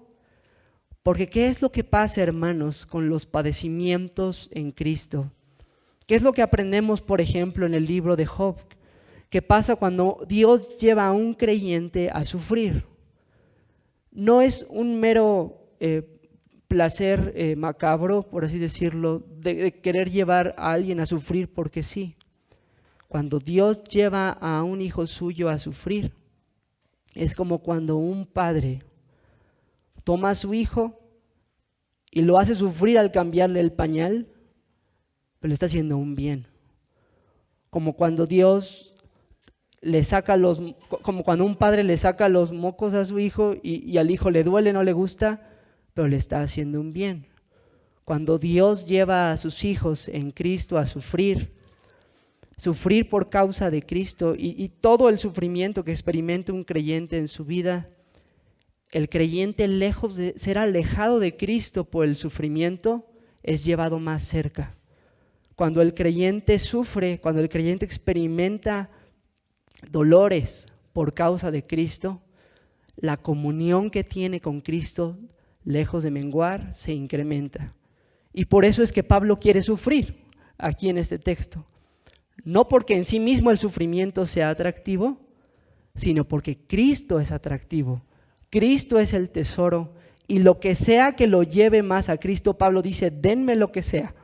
Porque ¿qué es lo que pasa, hermanos, con los padecimientos en Cristo? ¿Qué es lo que aprendemos, por ejemplo, en el libro de Job? ¿Qué pasa cuando Dios lleva a un creyente a sufrir? No es un mero placer macabro, por así decirlo, de querer llevar a alguien a sufrir porque sí. Cuando Dios lleva a un hijo suyo a sufrir, es como cuando un padre toma a su hijo y lo hace sufrir al cambiarle el pañal, pero le está haciendo un bien. Como cuando como cuando un padre le saca los mocos a su hijo y al hijo le duele, no le gusta, pero le está haciendo un bien. Cuando Dios lleva a sus hijos en Cristo a sufrir por causa de Cristo y todo el sufrimiento que experimenta un creyente en su vida, el creyente, lejos de ser alejado de Cristo por el sufrimiento, es llevado más cerca. Cuando el creyente sufre, cuando el creyente experimenta dolores por causa de Cristo, la comunión que tiene con Cristo, lejos de menguar, se incrementa. Y por eso es que Pablo quiere sufrir aquí en este texto. No porque en sí mismo el sufrimiento sea atractivo, sino porque Cristo es atractivo. Cristo es el tesoro, y lo que sea que lo lleve más a Cristo, Pablo dice, denme lo que sea.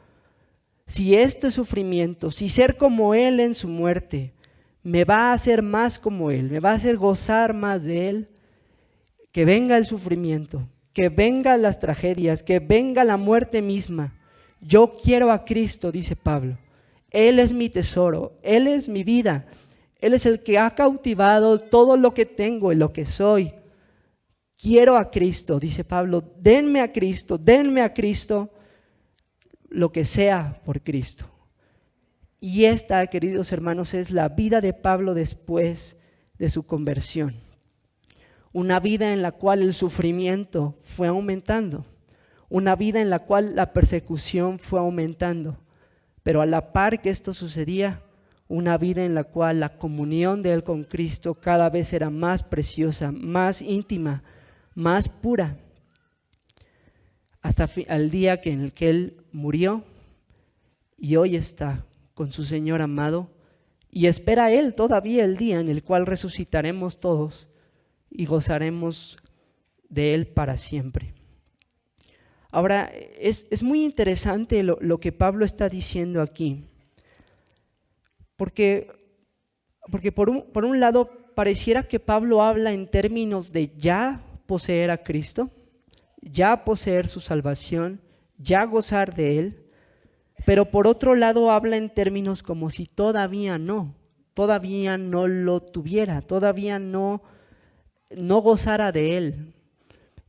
Si este sufrimiento, si ser como Él en su muerte, me va a hacer más como Él, me va a hacer gozar más de Él, que venga el sufrimiento, que vengan las tragedias, que venga la muerte misma. Yo quiero a Cristo, dice Pablo. Él es mi tesoro, Él es mi vida, Él es el que ha cautivado todo lo que tengo y lo que soy. Quiero a Cristo, dice Pablo, denme a Cristo, lo que sea por Cristo. Y esta, queridos hermanos, es la vida de Pablo después de su conversión. Una vida en la cual el sufrimiento fue aumentando, una vida en la cual la persecución fue aumentando, pero a la par que esto sucedía, una vida en la cual la comunión de él con Cristo cada vez era más preciosa, más íntima, más pura, hasta el día en el que él murió y hoy está con su Señor amado y espera él todavía el día en el cual resucitaremos todos y gozaremos de él para siempre. Ahora, es muy interesante lo que Pablo está diciendo aquí, porque por un lado pareciera que Pablo habla en términos de ya poseer a Cristo, ya poseer su salvación, ya gozar de Él, pero por otro lado habla en términos como si todavía no lo tuviera, todavía no gozara de Él.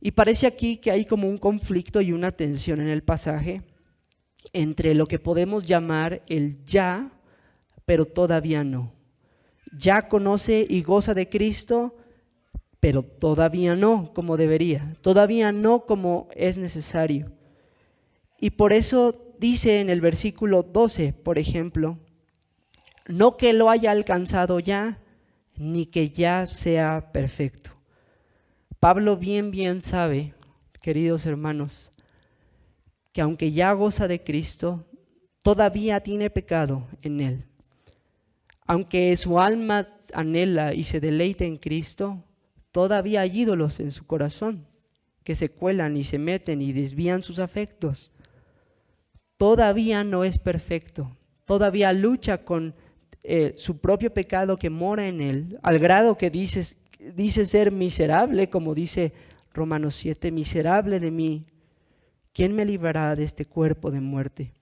Y parece aquí que hay como un conflicto y una tensión en el pasaje entre lo que podemos llamar el ya, pero todavía no. Ya conoce y goza de Cristo, pero todavía no como debería, todavía no como es necesario. Y por eso dice en el versículo 12, por ejemplo, no que lo haya alcanzado ya, ni que ya sea perfecto. Pablo bien sabe, queridos hermanos, que aunque ya goza de Cristo, todavía tiene pecado en él. Aunque su alma anhela y se deleita en Cristo, todavía hay ídolos en su corazón que se cuelan y se meten y desvían sus afectos. Todavía no es perfecto, todavía lucha con su propio pecado que mora en él, al grado que dice ser miserable, como dice Romanos 7, miserable de mí, ¿quién me librará de este cuerpo de muerte?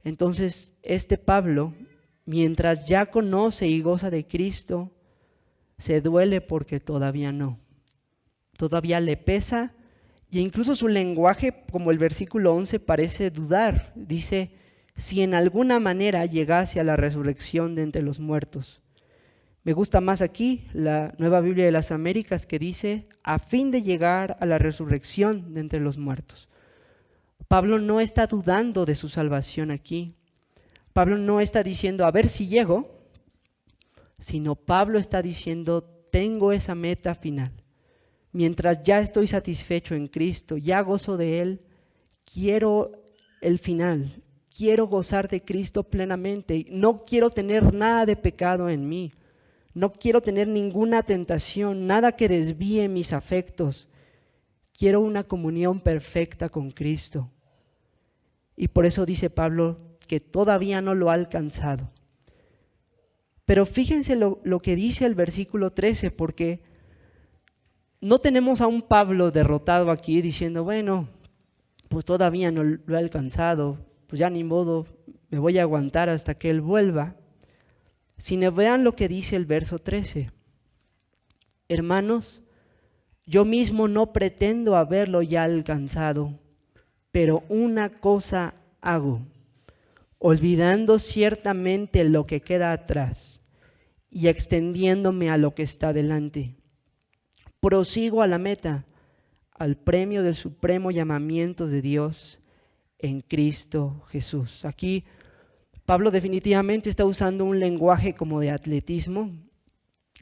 Entonces, este Pablo, mientras ya conoce y goza de Cristo, se duele porque todavía no. Todavía le pesa y incluso su lenguaje, como el versículo 11, parece dudar. Dice, si en alguna manera llegase a la resurrección de entre los muertos. Me gusta más aquí la Nueva Biblia de las Américas que dice, a fin de llegar a la resurrección de entre los muertos. Pablo no está dudando de su salvación aquí. Pablo no está diciendo, a ver si llego, sino Pablo está diciendo, tengo esa meta final. Mientras ya estoy satisfecho en Cristo, ya gozo de Él, quiero el final, quiero gozar de Cristo plenamente. No quiero tener nada de pecado en mí, no quiero tener ninguna tentación, nada que desvíe mis afectos. Quiero una comunión perfecta con Cristo. Y por eso dice Pablo que todavía no lo ha alcanzado. Pero fíjense lo que dice el versículo 13, porque no tenemos a un Pablo derrotado aquí diciendo, bueno, pues todavía no lo he alcanzado, pues ya ni modo, me voy a aguantar hasta que Él vuelva. Sino vean lo que dice el verso 13. Hermanos, yo mismo no pretendo haberlo ya alcanzado, pero una cosa hago, olvidando ciertamente lo que queda atrás y extendiéndome a lo que está delante. Prosigo a la meta, al premio del supremo llamamiento de Dios en Cristo Jesús. Aquí Pablo definitivamente está usando un lenguaje como de atletismo,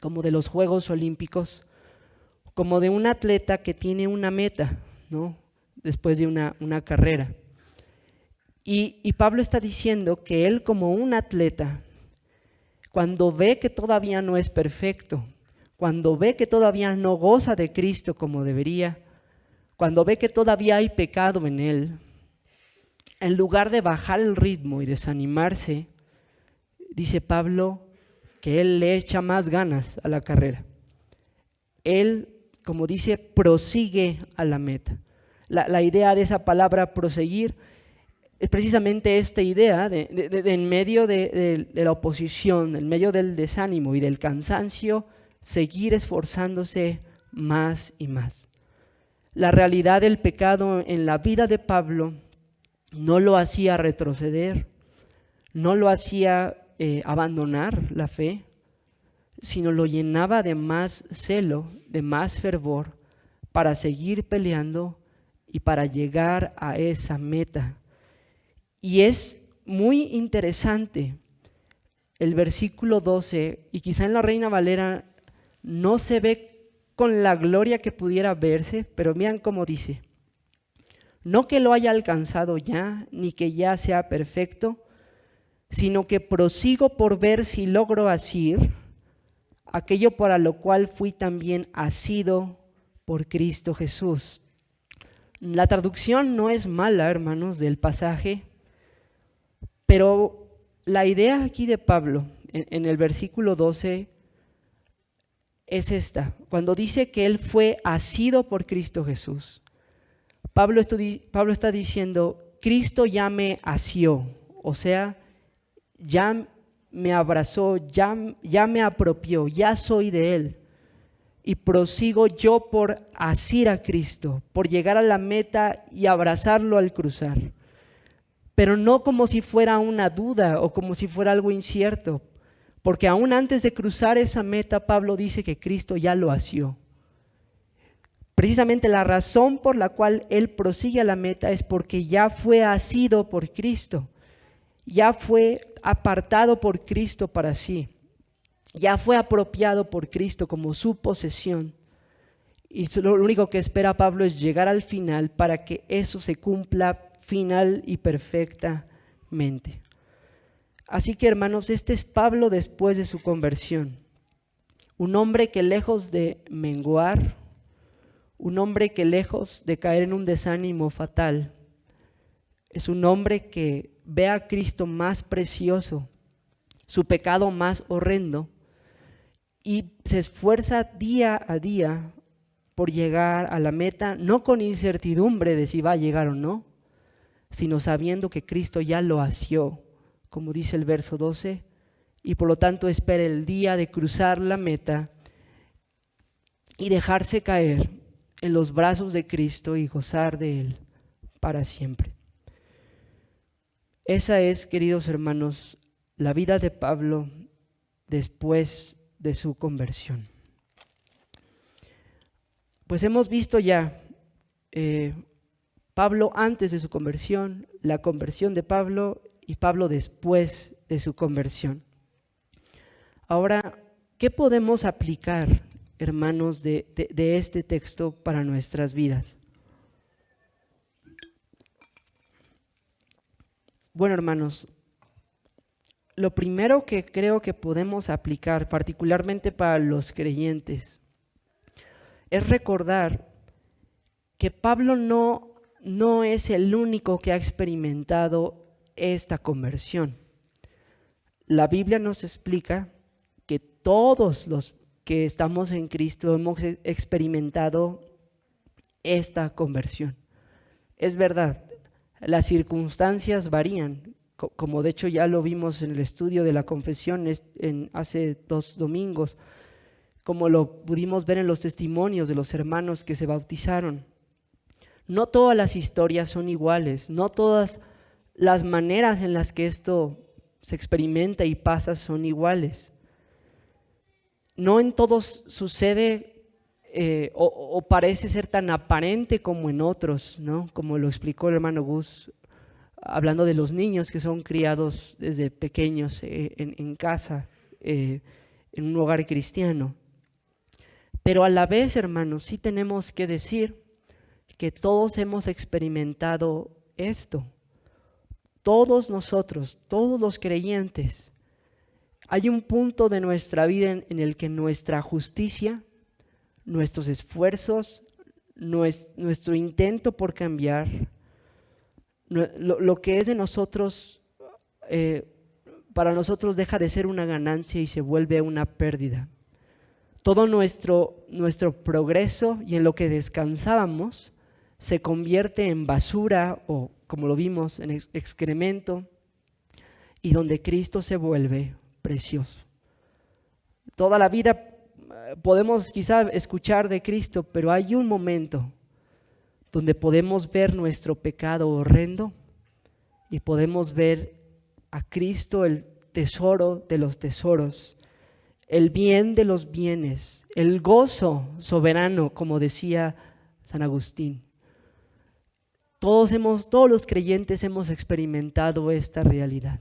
como de los Juegos Olímpicos, como de un atleta que tiene una meta, ¿no? Después de una carrera. Y Pablo está diciendo que él, como un atleta, cuando ve que todavía no es perfecto, cuando ve que todavía no goza de Cristo como debería, cuando ve que todavía hay pecado en él, en lugar de bajar el ritmo y desanimarse, dice Pablo que él le echa más ganas a la carrera. Él, como dice, prosigue a la meta. La idea de esa palabra proseguir es precisamente esta idea de en medio de la oposición, en medio del desánimo y del cansancio, seguir esforzándose más y más. La realidad del pecado en la vida de Pablo no lo hacía retroceder, no lo hacía abandonar la fe, sino lo llenaba de más celo, de más fervor para seguir peleando y para llegar a esa meta. Y es muy interesante el versículo 12, y quizá en la Reina Valera no se ve con la gloria que pudiera verse, pero vean cómo dice: no que lo haya alcanzado ya, ni que ya sea perfecto, sino que prosigo por ver si logro asir aquello para lo cual fui también asido por Cristo Jesús. La traducción no es mala, hermanos, del pasaje, pero la idea aquí de Pablo en el versículo 12 es esta. Cuando dice que él fue asido por Cristo Jesús, Pablo está diciendo: Cristo ya me asió, o sea, ya me abrazó, ya me apropió, ya soy de Él. Y prosigo yo por asir a Cristo, por llegar a la meta y abrazarlo al cruzar. Pero no como si fuera una duda o como si fuera algo incierto, porque aún antes de cruzar esa meta, Pablo dice que Cristo ya lo asió. Precisamente la razón por la cual él prosigue a la meta es porque ya fue asido por Cristo, ya fue apartado por Cristo para sí, ya fue apropiado por Cristo como su posesión. Y lo único que espera Pablo es llegar al final para que eso se cumpla final y perfectamente. Así que, hermanos, este es Pablo después de su conversión. Un hombre que lejos de menguar, un hombre que lejos de caer en un desánimo fatal, es un hombre que ve a Cristo más precioso, su pecado más horrendo, y se esfuerza día a día por llegar a la meta, no con incertidumbre de si va a llegar o no, sino sabiendo que Cristo ya lo asió, como dice el verso 12, y por lo tanto espera el día de cruzar la meta y dejarse caer en los brazos de Cristo y gozar de Él para siempre. Esa es, queridos hermanos, la vida de Pablo después de su conversión. Pues hemos visto ya Pablo antes de su conversión, la conversión de Pablo y Pablo después de su conversión. Ahora, ¿qué podemos aplicar, hermanos, de este texto para nuestras vidas? Bueno, hermanos, lo primero que creo que podemos aplicar, particularmente para los creyentes, es recordar que Pablo no es el único que ha experimentado esta conversión. La Biblia nos explica que todos los que estamos en Cristo hemos experimentado esta conversión. Es verdad, las circunstancias varían, como de hecho ya lo vimos en el estudio de la confesión hace 2 domingos, como lo pudimos ver en los testimonios de los hermanos que se bautizaron. No todas las historias son iguales, no todas las maneras en las que esto se experimenta y pasa son iguales. No en todos sucede o parece ser tan aparente como en otros, ¿no? Como lo explicó el hermano Gus, hablando de los niños que son criados desde pequeños en casa, en un hogar cristiano. Pero a la vez, hermanos, sí tenemos que decir que todos hemos experimentado esto. Todos nosotros, todos los creyentes, hay un punto de nuestra vida en el que nuestra justicia, nuestros esfuerzos, nuestro intento por cambiar, lo que es de nosotros, para nosotros deja de ser una ganancia y se vuelve una pérdida. Todo nuestro progreso y en lo que descansábamos se convierte en basura o, como lo vimos, en excremento, y donde Cristo se vuelve precioso. Toda la vida podemos quizá escuchar de Cristo, pero hay un momento donde podemos ver nuestro pecado horrendo y podemos ver a Cristo, el tesoro de los tesoros, el bien de los bienes, el gozo soberano, como decía San Agustín. Todos los creyentes hemos experimentado esta realidad.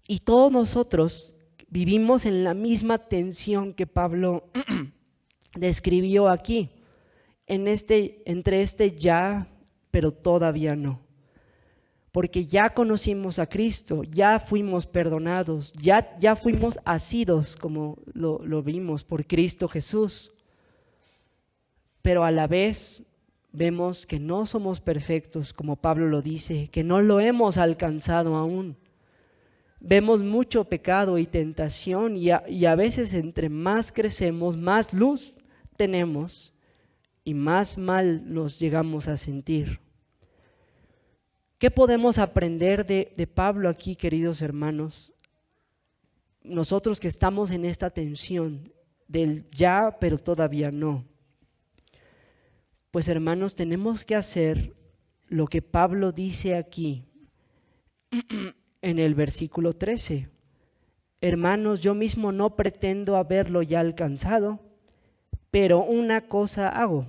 Y todos nosotros vivimos en la misma tensión que Pablo describió aquí, entre este ya, pero todavía no. Porque ya conocimos a Cristo, ya fuimos perdonados, ya fuimos asidos, como lo vimos, por Cristo Jesús. Pero a la vez vemos que no somos perfectos, como Pablo lo dice, que no lo hemos alcanzado aún. Vemos mucho pecado y tentación y a veces entre más crecemos, más luz tenemos y más mal nos llegamos a sentir. ¿Qué podemos aprender de Pablo aquí, queridos hermanos? Nosotros que estamos en esta tensión del ya, pero todavía no. Pues hermanos, tenemos que hacer lo que Pablo dice aquí en el versículo 13. Hermanos, yo mismo no pretendo haberlo ya alcanzado, pero una cosa hago,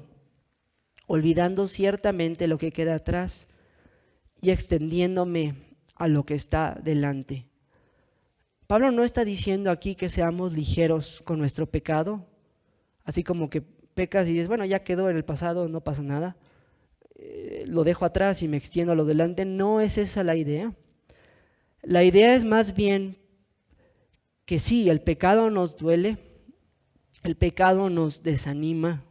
olvidando ciertamente lo que queda atrás y extendiéndome a lo que está delante. Pablo no está diciendo aquí que seamos ligeros con nuestro pecado, así como que pecas y dices, bueno, ya quedó en el pasado, no pasa nada, lo dejo atrás y me extiendo a lo delante. No es esa la idea. La idea es más bien que sí, el pecado nos duele, el pecado nos desanima,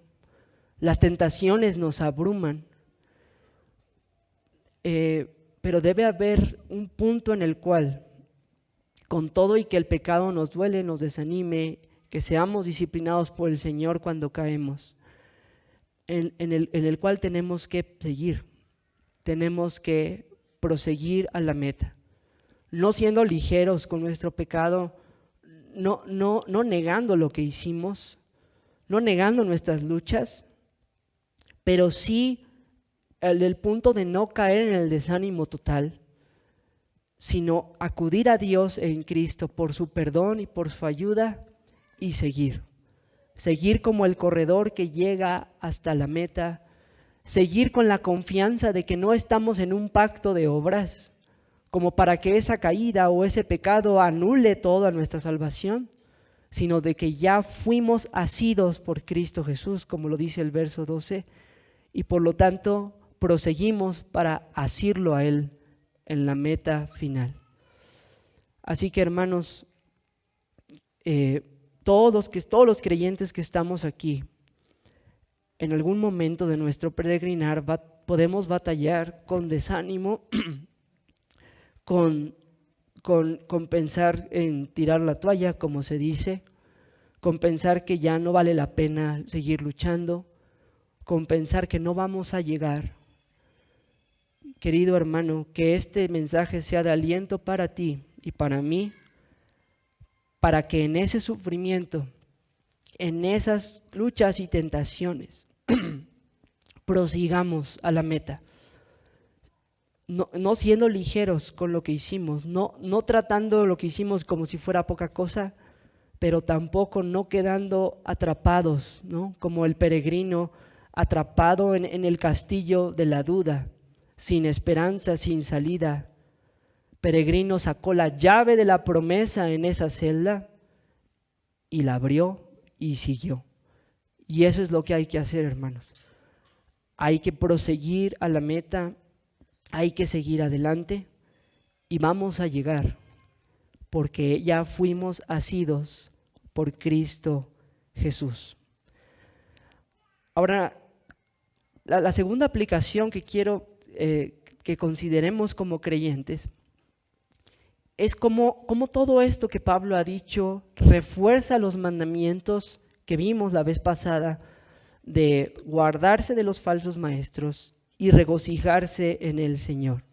las tentaciones nos abruman, pero debe haber un punto en el cual, con todo y que el pecado nos duele, nos desanime, que seamos disciplinados por el Señor cuando caemos, en el cual tenemos que seguir, tenemos que proseguir a la meta, no siendo ligeros con nuestro pecado, no negando lo que hicimos, no negando nuestras luchas, pero sí el punto de no caer en el desánimo total, sino acudir a Dios en Cristo por su perdón y por su ayuda y seguir como el corredor que llega hasta la meta, seguir con la confianza de que no estamos en un pacto de obras, como para que esa caída o ese pecado anule toda nuestra salvación, sino de que ya fuimos asidos por Cristo Jesús, como lo dice el verso 12, y por lo tanto proseguimos para asirlo a Él en la meta final. Así que hermanos, todos los creyentes que estamos aquí, en algún momento de nuestro peregrinar podemos batallar con desánimo, con pensar en tirar la toalla, como se dice, con pensar que ya no vale la pena seguir luchando, con pensar que no vamos a llegar. Querido hermano, que este mensaje sea de aliento para ti y para mí, para que en ese sufrimiento, en esas luchas y tentaciones, prosigamos a la meta. No siendo ligeros con lo que hicimos, no tratando lo que hicimos como si fuera poca cosa, pero tampoco no quedando atrapados, ¿no? Como el peregrino atrapado en el castillo de la duda, sin esperanza, sin salida. Peregrino sacó la llave de la promesa en esa celda y la abrió y siguió. Y eso es lo que hay que hacer, hermanos. Hay que proseguir a la meta, hay que seguir adelante y vamos a llegar, porque ya fuimos asidos por Cristo Jesús. Ahora, la segunda aplicación que quiero que consideremos como creyentes es cómo todo esto que Pablo ha dicho refuerza los mandamientos que vimos la vez pasada de guardarse de los falsos maestros y regocijarse en el Señor.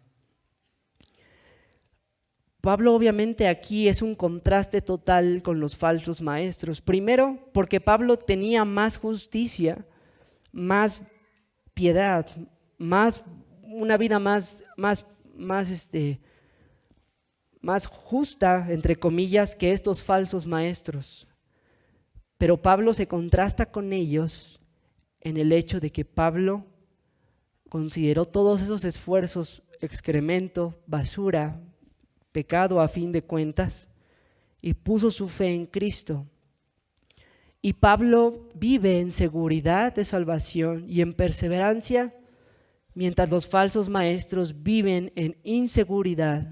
Pablo obviamente aquí es un contraste total con los falsos maestros. Primero, porque Pablo tenía más justicia, más piedad, una vida más justa, entre comillas, que estos falsos maestros. Pero Pablo se contrasta con ellos en el hecho de que Pablo consideró todos esos esfuerzos excremento, basura, pecado a fin de cuentas, y puso su fe en Cristo. Y Pablo vive en seguridad de salvación y en perseverancia, mientras los falsos maestros viven en inseguridad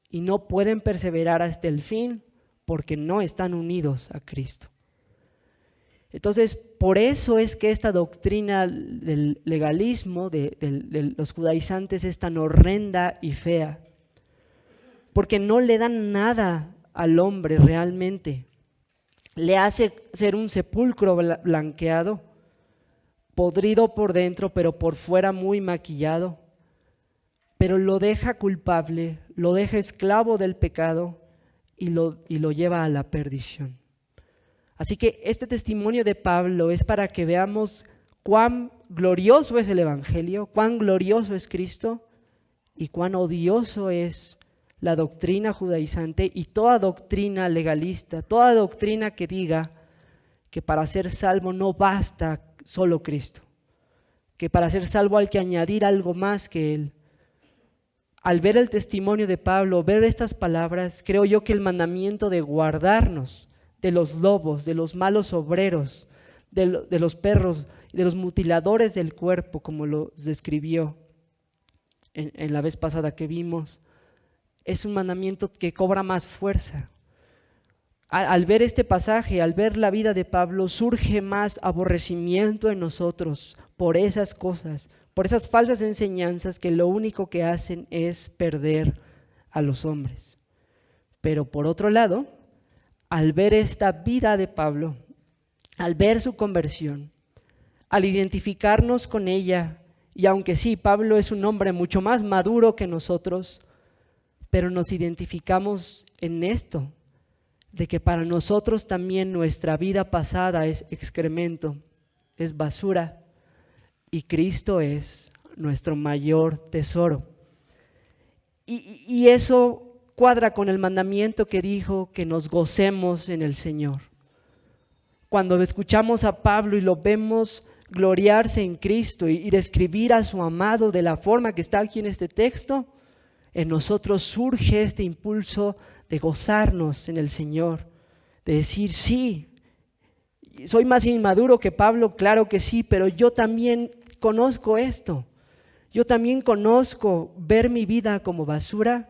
y no pueden perseverar hasta el fin porque no están unidos a Cristo. Entonces, por eso es que esta doctrina del legalismo de los judaizantes es tan horrenda y fea, porque no le dan nada al hombre realmente. Le hace ser un sepulcro blanqueado, podrido por dentro, pero por fuera muy maquillado, pero lo deja culpable, lo deja esclavo del pecado y lo lleva a la perdición. Así que este testimonio de Pablo es para que veamos cuán glorioso es el Evangelio, cuán glorioso es Cristo y cuán odioso es la doctrina judaizante y toda doctrina legalista, toda doctrina que diga que para ser salvo no basta solo Cristo, que para ser salvo hay que añadir algo más que Él. Al ver el testimonio de Pablo, ver estas palabras, creo yo que el mandamiento de guardarnos de los lobos, de los malos obreros, de los perros, de los mutiladores del cuerpo, como lo describió en la vez pasada que vimos, es un mandamiento que cobra más fuerza. Al ver este pasaje, al ver la vida de Pablo, surge más aborrecimiento en nosotros por esas cosas, por esas falsas enseñanzas que lo único que hacen es perder a los hombres. Pero por otro lado, al ver esta vida de Pablo, al ver su conversión, al identificarnos con ella, y aunque sí, Pablo es un hombre mucho más maduro que nosotros, pero nos identificamos en esto, de que para nosotros también nuestra vida pasada es excremento, es basura, y Cristo es nuestro mayor tesoro. Y eso cuadra con el mandamiento que dijo que nos gocemos en el Señor. Cuando escuchamos a Pablo y lo vemos gloriarse en Cristo y describir a su amado de la forma que está aquí en este texto, en nosotros surge este impulso de gozarnos en el Señor, de decir, sí, soy más inmaduro que Pablo, claro que sí, pero yo también conozco esto. Yo también conozco ver mi vida como basura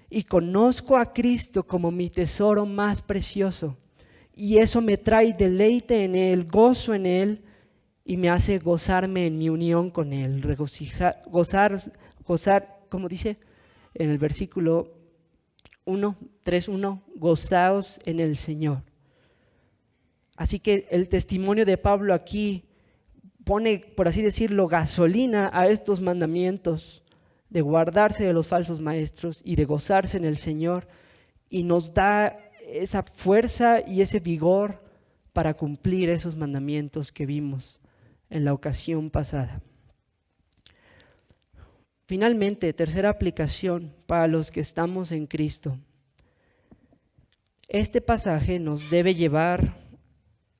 y conozco a Cristo como mi tesoro más precioso. Y eso me trae deleite en Él, gozo en Él y me hace gozarme en mi unión con Él, gozar, como dice en el versículo 3:1, gozaos en el Señor. Así que el testimonio de Pablo aquí pone, por así decirlo, gasolina a estos mandamientos de guardarse de los falsos maestros y de gozarse en el Señor, y nos da esa fuerza y ese vigor para cumplir esos mandamientos que vimos en la ocasión pasada. Finalmente, tercera aplicación para los que estamos en Cristo. Este pasaje nos debe llevar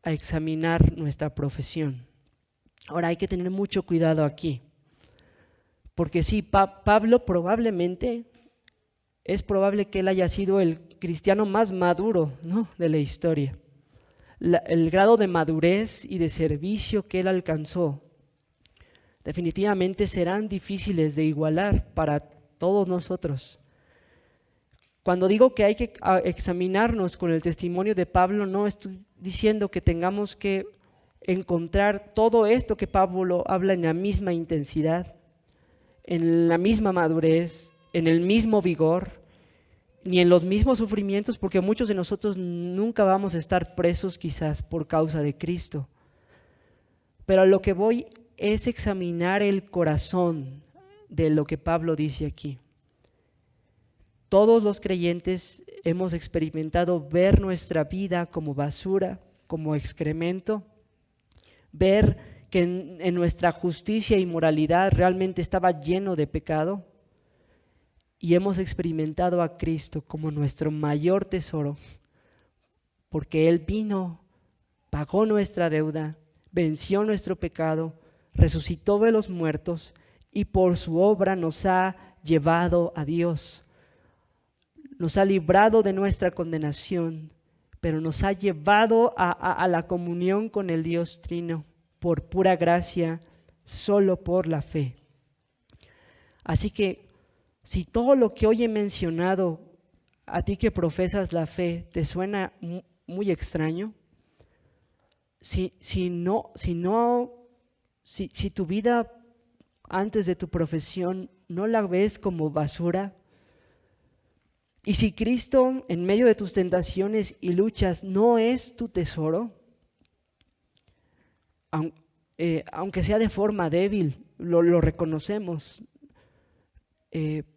a examinar nuestra profesión. Ahora hay que tener mucho cuidado aquí, porque sí, Pablo probablemente, es probable que él haya sido el cristiano más maduro, ¿no?, de la historia. El grado de madurez y de servicio que él alcanzó definitivamente serán difíciles de igualar para todos nosotros. Cuando digo que hay que examinarnos con el testimonio de Pablo, no estoy diciendo que tengamos que encontrar todo esto que Pablo habla en la misma intensidad, en la misma madurez, en el mismo vigor, ni en los mismos sufrimientos, porque muchos de nosotros nunca vamos a estar presos quizás por causa de Cristo. Pero a lo que voy es examinar el corazón de lo que Pablo dice aquí. Todos los creyentes hemos experimentado ver nuestra vida como basura, como excremento, ver que en nuestra justicia y moralidad realmente estaba lleno de pecado, y hemos experimentado a Cristo como nuestro mayor tesoro, porque Él vino, pagó nuestra deuda, venció nuestro pecado, resucitó de los muertos y por su obra nos ha llevado a Dios. Nos ha librado de nuestra condenación, pero nos ha llevado a la comunión con el Dios Trino por pura gracia, solo por la fe. Así que si todo lo que hoy he mencionado, a ti que profesas la fe, te suena muy extraño, si tu vida antes de tu profesión no la ves como basura, y si Cristo en medio de tus tentaciones y luchas no es tu tesoro, aunque sea de forma débil, lo reconocemos,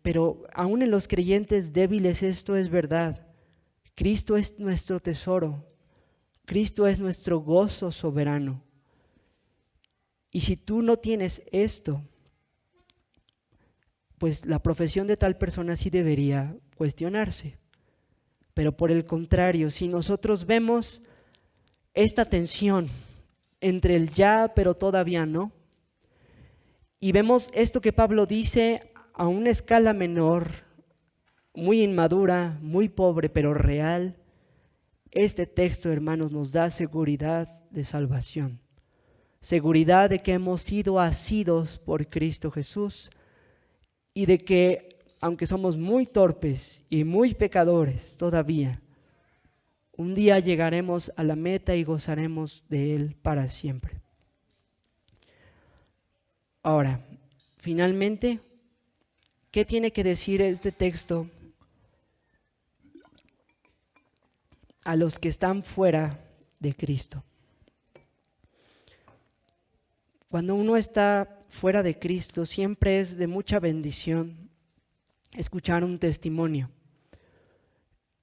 pero aún en los creyentes débiles esto es verdad. Cristo es nuestro tesoro, Cristo es nuestro gozo soberano. Y si tú no tienes esto, pues la profesión de tal persona sí debería cuestionarse. Pero por el contrario, si nosotros vemos esta tensión entre el ya pero todavía no, y vemos esto que Pablo dice a una escala menor, muy inmadura, muy pobre, pero real, este texto, hermanos, nos da seguridad de salvación, seguridad de que hemos sido asidos por Cristo Jesús y de que, aunque somos muy torpes y muy pecadores todavía, un día llegaremos a la meta y gozaremos de Él para siempre. Ahora, finalmente, ¿qué tiene que decir este texto a los que están fuera de Cristo? Cuando uno está fuera de Cristo, siempre es de mucha bendición escuchar un testimonio.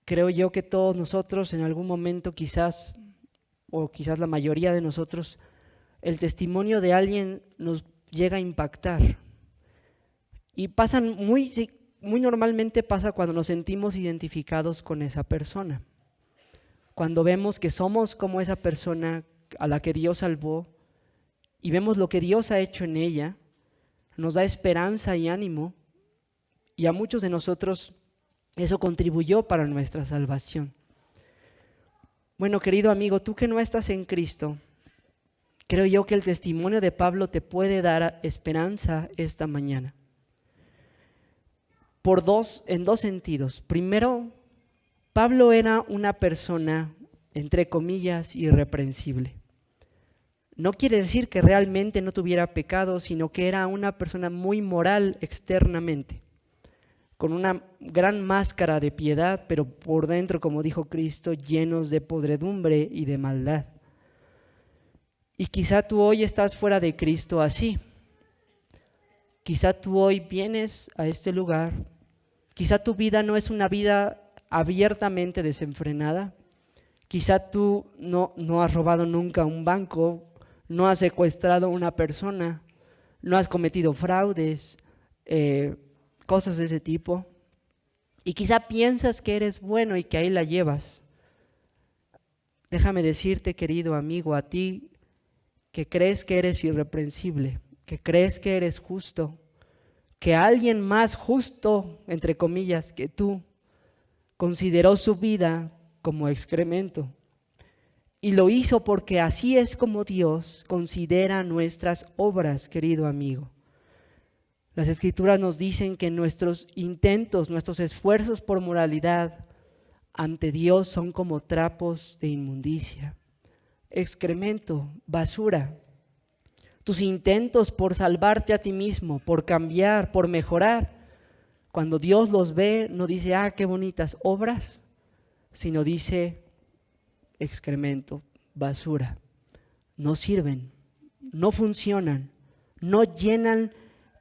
Creo yo que todos nosotros en algún momento quizás, o quizás la mayoría de nosotros, el testimonio de alguien nos llega a impactar. Y muy normalmente pasa cuando nos sentimos identificados con esa persona. Cuando vemos que somos como esa persona a la que Dios salvó y vemos lo que Dios ha hecho en ella, nos da esperanza y ánimo, y a muchos de nosotros eso contribuyó para nuestra salvación. Bueno, querido amigo, tú que no estás en Cristo, creo yo que el testimonio de Pablo te puede dar esperanza esta mañana. En dos sentidos. Primero, Pablo era una persona, entre comillas, irreprensible. No quiere decir que realmente no tuviera pecado, sino que era una persona muy moral externamente, con una gran máscara de piedad, pero por dentro, como dijo Cristo, llenos de podredumbre y de maldad. Y quizá tú hoy estás fuera de Cristo así. Quizá tú hoy vienes a este lugar, quizá tu vida no es una vida abiertamente desenfrenada, quizá tú no has robado nunca un banco, no has secuestrado a una persona, no has cometido fraudes, cosas de ese tipo. Y quizá piensas que eres bueno y que ahí la llevas. Déjame decirte, querido amigo, a ti que crees que eres irreprensible, que crees que eres justo, que alguien más justo, entre comillas, que tú, consideró su vida como excremento. Y lo hizo porque así es como Dios considera nuestras obras, querido amigo. Las Escrituras nos dicen que nuestros intentos, nuestros esfuerzos por moralidad ante Dios son como trapos de inmundicia, excremento, basura. Tus intentos por salvarte a ti mismo, por cambiar, por mejorar, cuando Dios los ve, no dice, qué bonitas obras, sino dice, excremento, basura. No sirven, no funcionan, no llenan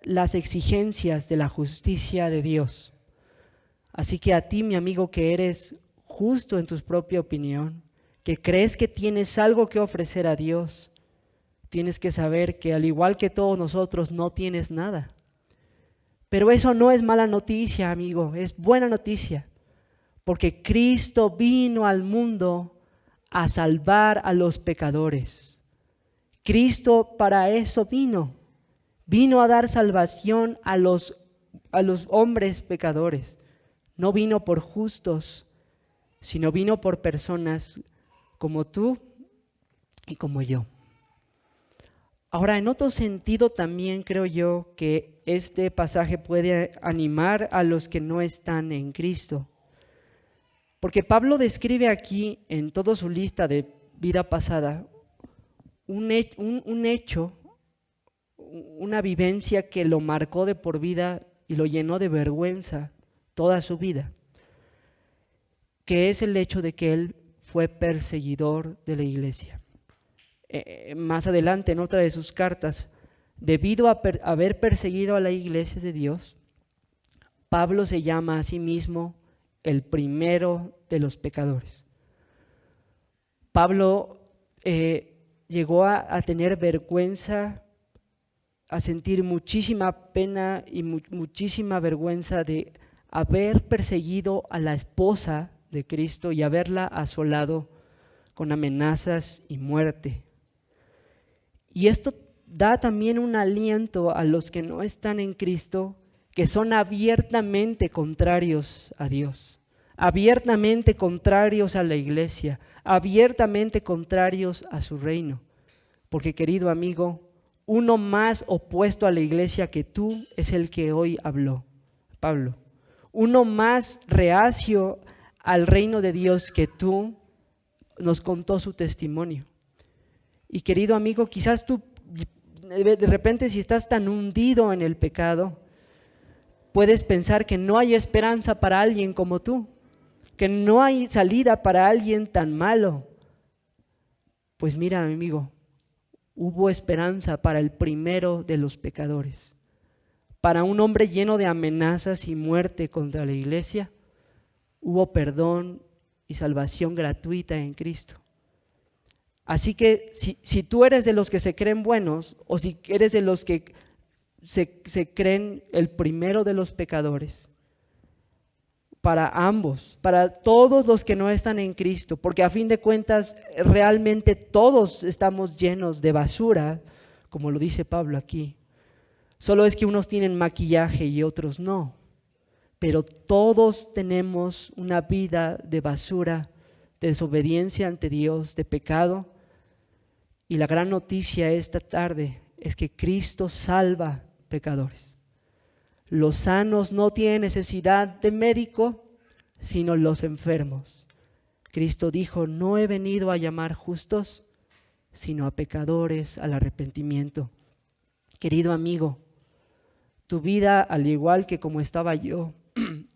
las exigencias de la justicia de Dios. Así que a ti, mi amigo, que eres justo en tu propia opinión, que crees que tienes algo que ofrecer a Dios, tienes que saber que al igual que todos nosotros no tienes nada. Pero eso no es mala noticia, amigo, es buena noticia, porque Cristo vino al mundo a salvar a los pecadores. Cristo para eso vino a dar salvación a los hombres pecadores. No vino por justos, sino vino por personas como tú y como yo. Ahora, en otro sentido también creo yo que este pasaje puede animar a los que no están en Cristo. Porque Pablo describe aquí en toda su lista de vida pasada un hecho, una vivencia que lo marcó de por vida y lo llenó de vergüenza toda su vida, que es el hecho de que él fue perseguidor de la iglesia. Más adelante en otra de sus cartas, debido a haber perseguido a la iglesia de Dios, Pablo se llama a sí mismo el primero de los pecadores. Pablo llegó a tener vergüenza, a sentir muchísima pena y muchísima vergüenza de haber perseguido a la esposa de Cristo y haberla asolado con amenazas y muerte. Y esto da también un aliento a los que no están en Cristo, que son abiertamente contrarios a Dios, abiertamente contrarios a la iglesia, abiertamente contrarios a su reino. Porque, querido amigo, uno más opuesto a la iglesia que tú es el que hoy habló, Pablo. Uno más reacio al reino de Dios que tú nos contó su testimonio. Y querido amigo, quizás tú de repente, si estás tan hundido en el pecado, puedes pensar que no hay esperanza para alguien como tú, que no hay salida para alguien tan malo. Pues mira, amigo, hubo esperanza para el primero de los pecadores, para un hombre lleno de amenazas y muerte contra la iglesia. Hubo perdón y salvación gratuita en Cristo. Así que si tú eres de los que se creen buenos, o si eres de los que se creen el primero de los pecadores, para ambos, para todos los que no están en Cristo, porque a fin de cuentas realmente todos estamos llenos de basura, como lo dice Pablo aquí. Solo es que unos tienen maquillaje y otros no, pero todos tenemos una vida de basura, de desobediencia ante Dios, de pecado. Y la gran noticia esta tarde es que Cristo salva pecadores. Los sanos no tienen necesidad de médico, sino los enfermos. Cristo dijo, no he venido a llamar justos, sino a pecadores al arrepentimiento. Querido amigo, tu vida, al igual que como estaba yo,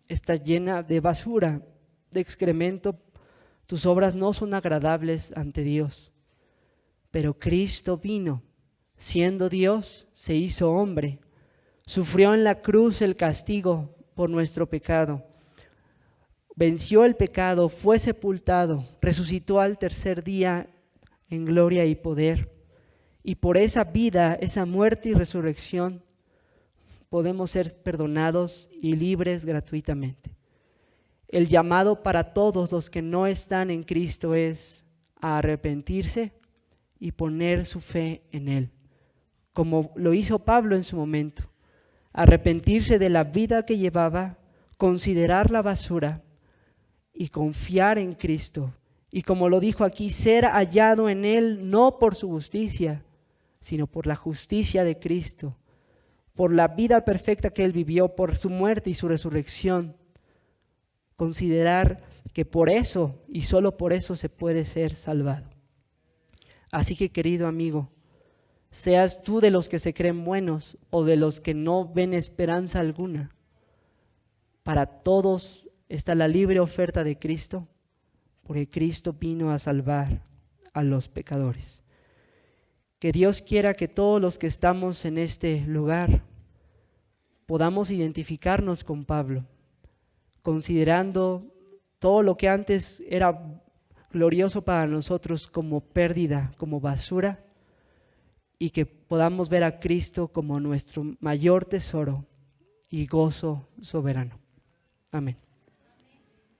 está llena de basura, de excremento. Tus obras no son agradables ante Dios. Pero Cristo vino, siendo Dios, se hizo hombre, sufrió en la cruz el castigo por nuestro pecado, venció el pecado, fue sepultado, resucitó al tercer día en gloria y poder. Y por esa vida, esa muerte y resurrección, podemos ser perdonados y libres gratuitamente. El llamado para todos los que no están en Cristo es a arrepentirse y poner su fe en Él, como lo hizo Pablo en su momento. Arrepentirse de la vida que llevaba, considerar la basura y confiar en Cristo. Y como lo dijo aquí, ser hallado en Él no por su justicia, sino por la justicia de Cristo, por la vida perfecta que Él vivió, por su muerte y su resurrección. Considerar que por eso y solo por eso se puede ser salvado. Así que, querido amigo, seas tú de los que se creen buenos o de los que no ven esperanza alguna, para todos está la libre oferta de Cristo, porque Cristo vino a salvar a los pecadores. Que Dios quiera que todos los que estamos en este lugar podamos identificarnos con Pablo, considerando todo lo que antes era glorioso para nosotros como pérdida, como basura, y que podamos ver a Cristo como nuestro mayor tesoro y gozo soberano. Amén.